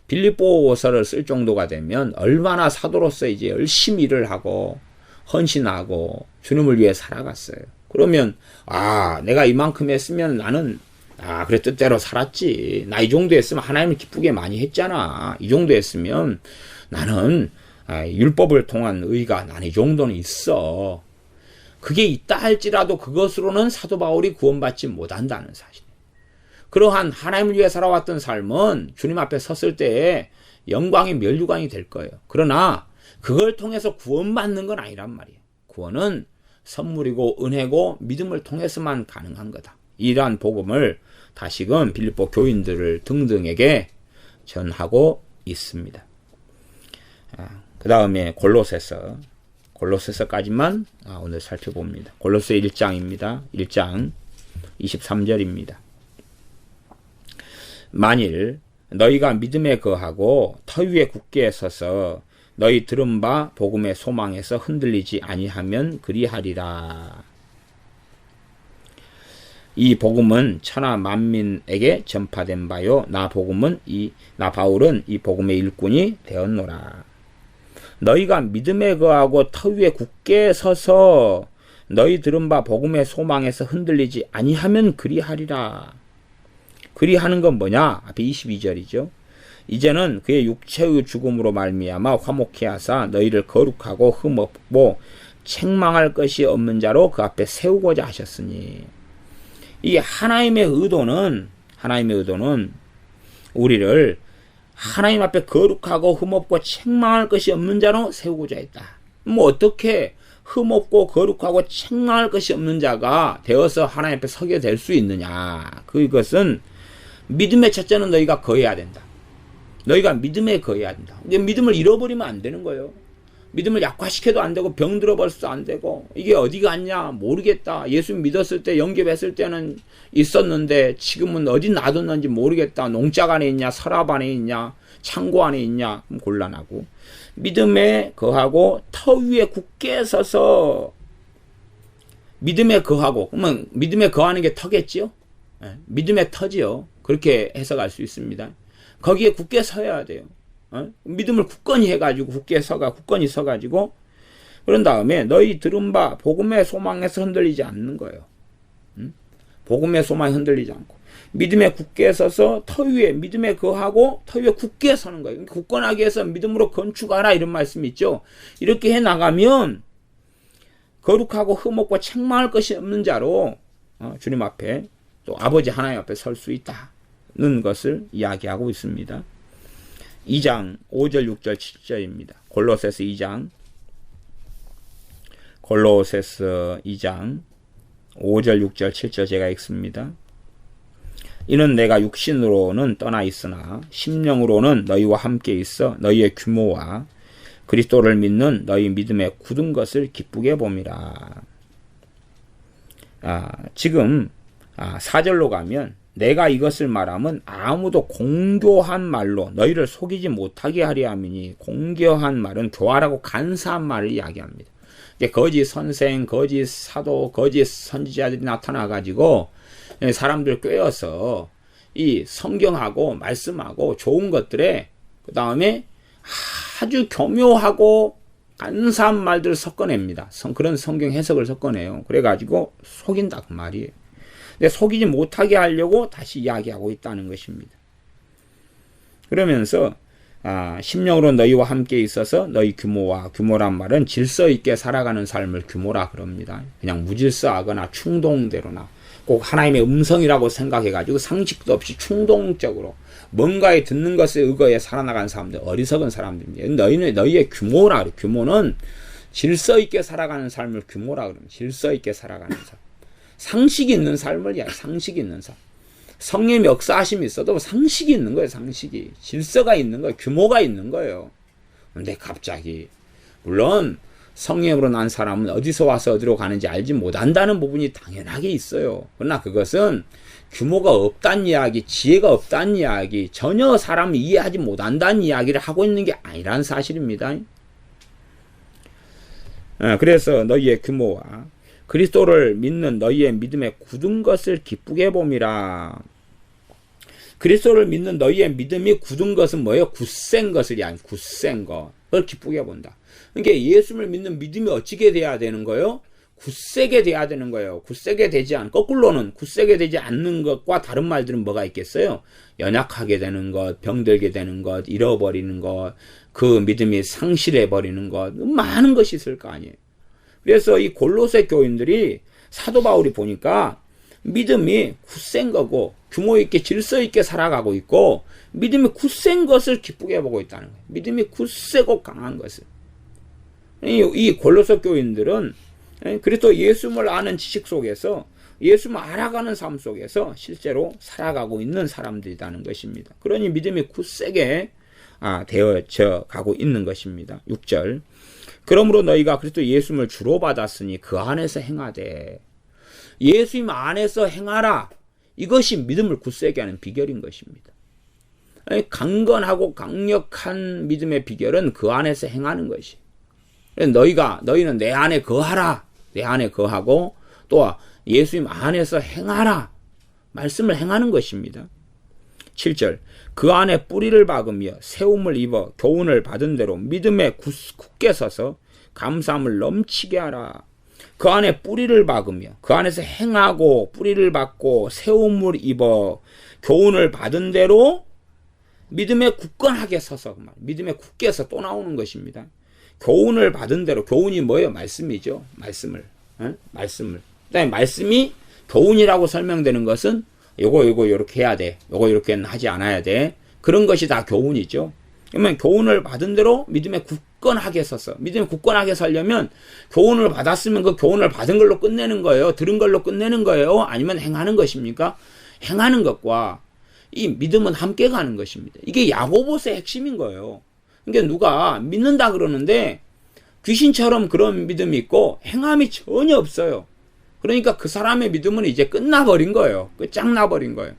빌립보서를 쓸 정도가 되면 얼마나 사도로서 이제 열심히 일을 하고 헌신하고 주님을 위해 살아갔어요. 그러면 내가 이만큼 했으면 나는 그래 뜻대로 살았지. 나 이 정도 했으면 하나님을 기쁘게 많이 했잖아. 이 정도 했으면 나는 율법을 통한 의가 나는 이 정도는 있어. 그게 있다 할지라도 그것으로는 사도 바울이 구원받지 못한다는 사실. 그러한 하나님을 위해 살아왔던 삶은 주님 앞에 섰을 때에 영광의 면류관이 될 거예요. 그러나 그걸 통해서 구원받는 건 아니란 말이에요. 구원은 선물이고 은혜고 믿음을 통해서만 가능한 거다. 이러한 복음을 다시금 빌립보 교인들을 등등에게 전하고 있습니다. 그 다음에 골로새서까지만 오늘 살펴봅니다. 골로새 1장입니다. 1장 23절입니다. 만일 너희가 믿음에 거하고 터 위에 굳게 서서 너희 들은 바 복음의 소망에서 흔들리지 아니하면 그리하리라. 이 복음은 천하 만민에게 전파된 바요 나 바울은 이 복음의 일꾼이 되었노라. 너희가 믿음에 거하고 터 위에 굳게 서서 너희 들은 바 복음의 소망에서 흔들리지 아니하면 그리하리라. 그리하는 건 뭐냐? 앞에 22절이죠. 이제는 그의 육체의 죽음으로 말미암아 화목케 하사 너희를 거룩하고 흠없고 책망할 것이 없는 자로 그 앞에 세우고자 하셨으니, 이 하나님의 의도는 우리를 하나님 앞에 거룩하고 흠없고 책망할 것이 없는 자로 세우고자 했다. 뭐 어떻게 흠없고 거룩하고 책망할 것이 없는 자가 되어서 하나님 앞에 서게 될 수 있느냐? 그것은 믿음의 첫째는 너희가 거해야 된다. 너희가 믿음에 거해야 된다. 근데 믿음을 잃어버리면 안 되는 거예요. 믿음을 약화시켜도 안 되고 병들어 버려도 안 되고, 이게 어디 갔냐 모르겠다. 예수 믿었을 때 영접했을 때는 있었는데 지금은 어디 놔뒀는지 모르겠다. 농장 안에 있냐, 서랍 안에 있냐, 창고 안에 있냐, 곤란하고, 믿음에 거하고 터 위에 굳게 서서 믿음에 거하고, 그러면 믿음에 거하는 게 터겠지요? 네, 믿음의 터지요. 그렇게 해석할 수 있습니다. 거기에 굳게 서야 돼요. 믿음을 굳건히 해가지고 굳건히 서가지고, 그런 다음에 너희 들은 바 복음의 소망에서 흔들리지 않는 거예요. 복음의 소망이 흔들리지 않고 믿음에 굳게 서서 터 위에 믿음에 거하고 터 위에 굳게 서는 거예요. 굳건하게 해서 믿음으로 건축하라, 이런 말씀이 있죠. 이렇게 해 나가면 거룩하고 흠없고 책망할 것이 없는 자로 주님 앞에, 또 아버지 하나님 앞에 설 수 있다는 것을 이야기하고 있습니다. 2장 5절 6절 7절입니다. 골로새서 2장 5절 6절 7절 제가 읽습니다. 이는 내가 육신으로는 떠나 있으나 심령으로는 너희와 함께 있어 너희의 규모와 그리스도를 믿는 너희 믿음에 굳은 것을 기쁘게 봄이라. 지금 4절로 가면, 내가 이것을 말하면 아무도 공교한 말로 너희를 속이지 못하게 하려 함이니, 공교한 말은 교활하고 간사한 말을 이야기합니다. 거짓 선생, 거짓 사도, 거짓 선지자들이 나타나가지고 사람들 꿰어서 이 성경하고 말씀하고 좋은 것들에 그 다음에 아주 교묘하고 간사한 말들을 섞어냅니다. 그런 성경 해석을 섞어내요. 그래가지고 속인다, 그 말이에요. 근데 속이지 못하게 하려고 다시 이야기하고 있다는 것입니다. 그러면서 심령으로 너희와 함께 있어서 너희 규모란 말은 질서 있게 살아가는 삶을 규모라 그럽니다. 그냥 무질서하거나 충동대로나 꼭 하나님의 음성이라고 생각해가지고 상식도 없이 충동적으로 뭔가에 듣는 것에 의거해 살아나간 사람들, 어리석은 사람들입니다. 너희의 규모라 그래요. 규모는 질서 있게 살아가는 삶을 규모라 그럽니다. 질서 있게 살아가는 삶. 상식이 있는 삶을 이야기해요. 상식이 있는 삶. 성령의 역사하심이 있어도 상식이 있는 거예요. 상식이. 질서가 있는 거예요. 규모가 있는 거예요. 근데 갑자기, 물론 성령으로 난 사람은 어디서 와서 어디로 가는지 알지 못한다는 부분이 당연하게 있어요. 그러나 그것은 규모가 없다는 이야기, 지혜가 없다는 이야기, 전혀 사람을 이해하지 못한다는 이야기를 하고 있는 게 아니라는 사실입니다. 그래서 너희의 규모와 그리스도를 믿는 너희의 믿음에 굳은 것을 기쁘게 봄이라. 그리스도를 믿는 너희의 믿음이 굳은 것은 뭐예요? 굳센 것을 아닌 굳센 것. 그걸 기쁘게 본다. 그러니까 예수를 믿는 믿음이 어찌게 돼야 되는 거예요? 굳세게 돼야 되는 거예요. 굳세게 되지 않은, 거꾸로는 굳세게 되지 않는 것과 다른 말들은 뭐가 있겠어요? 연약하게 되는 것, 병들게 되는 것, 잃어버리는 것, 그 믿음이 상실해버리는 것, 많은 것이 있을 거 아니에요. 그래서 이 골로새 교인들이 사도 바울이 보니까 믿음이 굳센 거고 규모 있게 질서 있게 살아가고 있고, 믿음이 굳센 것을 기쁘게 보고 있다는 거예요. 믿음이 굳세고 강한 것을. 이 골로새 교인들은 그리스도 예수를 아는 지식 속에서, 예수를 알아가는 삶 속에서 실제로 살아가고 있는 사람들이라는 것입니다. 그러니 믿음이 굳세게 되어져 가고 있는 것입니다. 6절. 그러므로 너희가 그리스도 예수를 주로 받았으니 그 안에서 행하되. 예수님 안에서 행하라. 이것이 믿음을 굳세게 하는 비결인 것입니다. 강건하고 강력한 믿음의 비결은 그 안에서 행하는 것이. 너희는 내 안에 거하라. 내 안에 거하고 또 예수님 안에서 행하라. 말씀을 행하는 것입니다. 7절. 그 안에 뿌리를 박으며 세움을 입어 교훈을 받은 대로 믿음에 굳게 서서 감사함을 넘치게 하라. 그 안에 뿌리를 박으며, 그 안에서 행하고 뿌리를 박고 세움을 입어 교훈을 받은 대로 믿음에 굳건하게 서서, 믿음에 굳게 서 또 나오는 것입니다. 교훈을 받은 대로, 교훈이 뭐예요? 말씀이죠. 말씀을. 그다음에 말씀이 교훈이라고 설명되는 것은 요거 요렇게 해야 돼. 요거 요렇게는 하지 않아야 돼. 그런 것이 다 교훈이죠. 그러면 교훈을 받은 대로 믿음에 굳건하게 서서, 믿음에 굳건하게 서려면 교훈을 받았으면 그 교훈을 받은 걸로 끝내는 거예요? 들은 걸로 끝내는 거예요? 아니면 행하는 것입니까? 행하는 것과 이 믿음은 함께 가는 것입니다. 이게 야고보서의 핵심인 거예요. 그러니까 누가 믿는다 그러는데 귀신처럼 그런 믿음이 있고 행함이 전혀 없어요. 그러니까 그 사람의 믿음은 이제 끝나버린 거예요. 끝장나버린 거예요.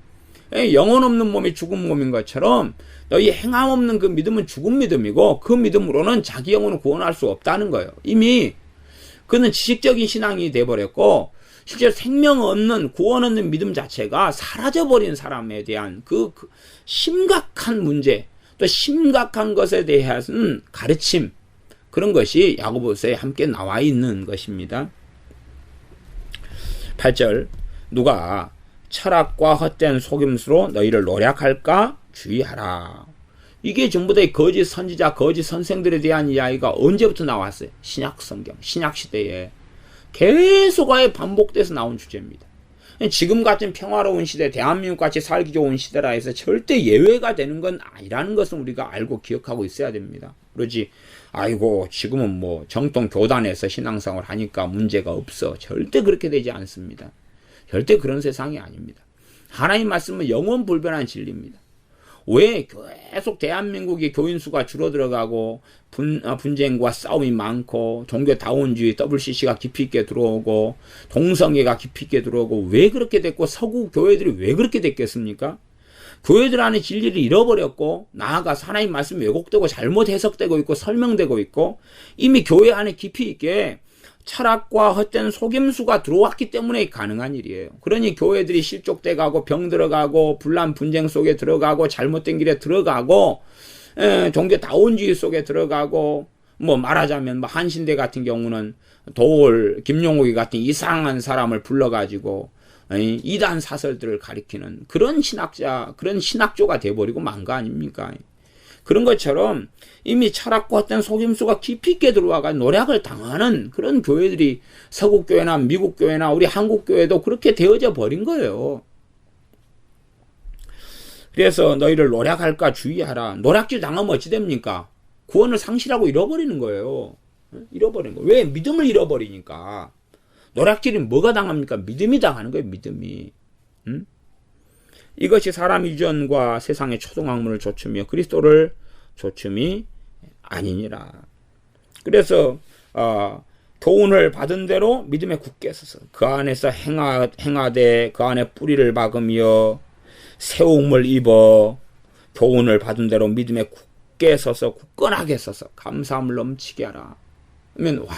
영혼 없는 몸이 죽은 몸인 것처럼 너희 행함 없는 그 믿음은 죽은 믿음이고 그 믿음으로는 자기 영혼을 구원할 수 없다는 거예요. 이미 그는 지식적인 신앙이 돼버렸고 실제로 생명 없는 구원 없는 믿음 자체가 사라져버린 사람에 대한 그 심각한 문제, 또 심각한 것에 대한 가르침, 그런 것이 야고보서에 함께 나와 있는 것입니다. 8절, 누가 철학과 헛된 속임수로 너희를 노략할까 주의하라. 이게 전부 다 거짓 선지자, 거짓 선생들에 대한 이야기가 언제부터 나왔어요? 신약 성경, 신약 시대에 계속 반복돼서 나온 주제입니다. 지금 같은 평화로운 시대, 대한민국 같이 살기 좋은 시대라 해서 절대 예외가 되는 건 아니라는 것은 우리가 알고 기억하고 있어야 됩니다. 그러지, 아이고 지금은 뭐 정통 교단에서 신앙생활 하니까 문제가 없어. 절대 그렇게 되지 않습니다. 절대 그런 세상이 아닙니다. 하나님 말씀은 영원 불변한 진리입니다. 왜 계속 대한민국의 교인 수가 줄어들어가고 분쟁과 싸움이 많고 종교 다원주의 WCC가 깊이 있게 들어오고 동성애가 깊이 있게 들어오고 왜 그렇게 됐고 서구 교회들이 왜 그렇게 됐겠습니까? 교회들 안에 진리를 잃어버렸고 나아가서 하나님 말씀이 왜곡되고 잘못 해석되고 있고 설명되고 있고 이미 교회 안에 깊이 있게 철학과 헛된 속임수가 들어왔기 때문에 가능한 일이에요. 그러니 교회들이 실족돼 가고 병 들어가고 분란 분쟁 속에 들어가고 잘못된 길에 들어가고 종교 다원주의 속에 들어가고 뭐 말하자면 뭐 한신대 같은 경우는 김용욱이 같은 이상한 사람을 불러가지고 이단 사설들을 가리키는 그런 신학자, 그런 신학조가 돼버리고 만 거 아닙니까? 그런 것처럼 이미 철학과 어떤 속임수가 깊이 있게 들어와가 노략을 당하는 그런 교회들이 서구 교회나 미국 교회나 우리 한국 교회도 그렇게 되어져 버린 거예요. 그래서 너희를 노략할까 주의하라. 노략질 당하면 어찌 됩니까? 구원을 상실하고 잃어버리는 거예요. 잃어버리는 거예요. 왜? 믿음을 잃어버리니까. 노략질이 뭐가 당합니까? 믿음이 당하는 거예요. 믿음이. 이것이 사람 유전과 세상의 초등학문을 조춤이요 그리스도를 조춤이 아니니라. 그래서 교훈을 받은 대로 믿음에 굳게 서서 그 안에서 행하되 그 안에 뿌리를 박으며 세움을 입어 교훈을 받은 대로 믿음에 굳게 서서 굳건하게 서서 감사함을 넘치게 하라. 그러면 와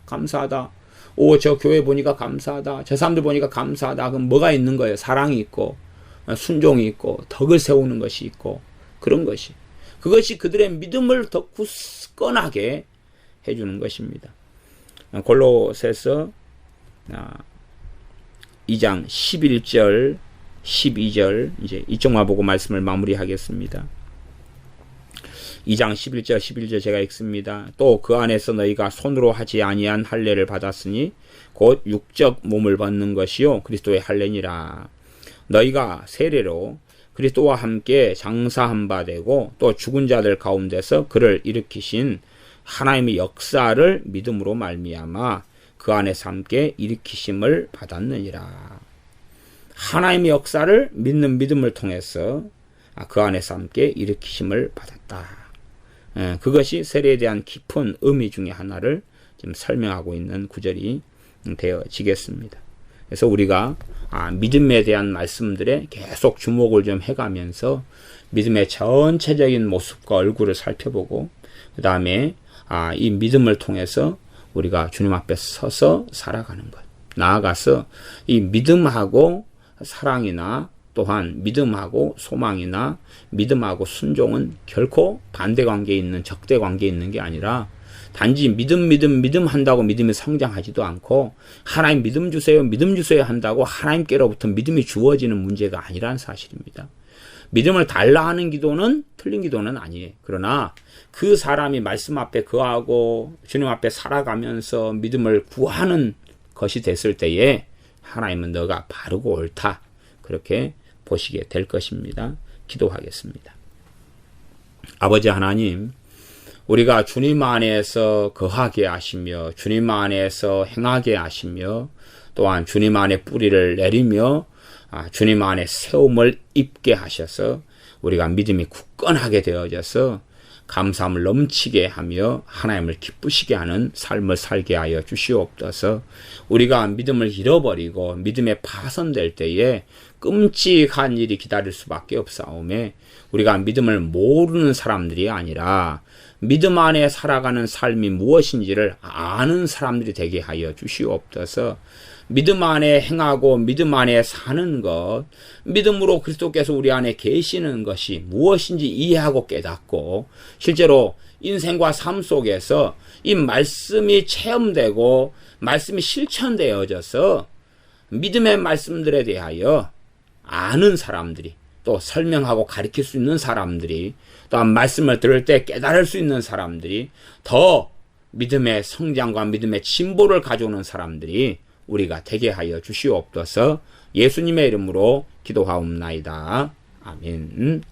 감사하다. 오 저 교회 보니까 감사하다. 저 사람들 보니까 감사하다. 그럼 뭐가 있는 거예요? 사랑이 있고 순종이 있고 덕을 세우는 것이 있고 그런 것이 그것이 그들의 믿음을 더 굳건하게 해주는 것입니다. 골로새서 2장 11절 12절 이제 이쪽만 보고 말씀을 마무리하겠습니다. 2장 11절 11절 제가 읽습니다. 또 그 안에서 너희가 손으로 하지 아니한 할례를 받았으니 곧 육적 몸을 받는 것이요 그리스도의 할례니라. 너희가 세례로 그리스도와 함께 장사한 바 되고 또 죽은 자들 가운데서 그를 일으키신 하나님의 역사를 믿음으로 말미암아 그 안에서 함께 일으키심을 받았느니라. 하나님의 역사를 믿는 믿음을 통해서 그 안에서 함께 일으키심을 받았다. 그것이 세례에 대한 깊은 의미 중에 하나를 지금 설명하고 있는 구절이 되어지겠습니다. 그래서 우리가 믿음에 대한 말씀들에 계속 주목을 좀 해가면서 믿음의 전체적인 모습과 얼굴을 살펴보고 그 다음에 이 믿음을 통해서 우리가 주님 앞에 서서 살아가는 것. 나아가서 이 믿음하고 사랑이나 또한 믿음하고 소망이나 믿음하고 순종은 결코 반대 관계에 있는 적대 관계에 있는 게 아니라 단지 믿음 한다고 믿음이 성장하지도 않고 하나님 믿음 주세요 한다고 하나님께로부터 믿음이 주어지는 문제가 아니라는 사실입니다. 믿음을 달라 하는 기도는 틀린 기도는 아니에요. 그러나 그 사람이 말씀 앞에 거하고 주님 앞에 살아가면서 믿음을 구하는 것이 됐을 때에 하나님은 너가 바르고 옳다 그렇게 보시게 될 것입니다. 기도하겠습니다. 아버지 하나님, 우리가 주님 안에서 거하게 하시며 주님 안에서 행하게 하시며 또한 주님 안에 뿌리를 내리며 주님 안에 세움을 입게 하셔서 우리가 믿음이 굳건하게 되어져서 감사함을 넘치게 하며 하나님을 기쁘시게 하는 삶을 살게 하여 주시옵소서. 우리가 믿음을 잃어버리고 믿음에 파손될 때에 끔찍한 일이 기다릴 수밖에 없사오매 우리가 믿음을 모르는 사람들이 아니라 믿음 안에 살아가는 삶이 무엇인지를 아는 사람들이 되게 하여 주시옵소서. 믿음 안에 행하고 믿음 안에 사는 것, 믿음으로 그리스도께서 우리 안에 계시는 것이 무엇인지 이해하고 깨닫고 실제로 인생과 삶 속에서 이 말씀이 체험되고 말씀이 실천되어져서 믿음의 말씀들에 대하여 아는 사람들이 또 설명하고 가르칠 수 있는 사람들이 또한 말씀을 들을 때 깨달을 수 있는 사람들이 더 믿음의 성장과 믿음의 진보를 가져오는 사람들이 우리가 되게 하여 주시옵소서. 예수님의 이름으로 기도하옵나이다. 아멘.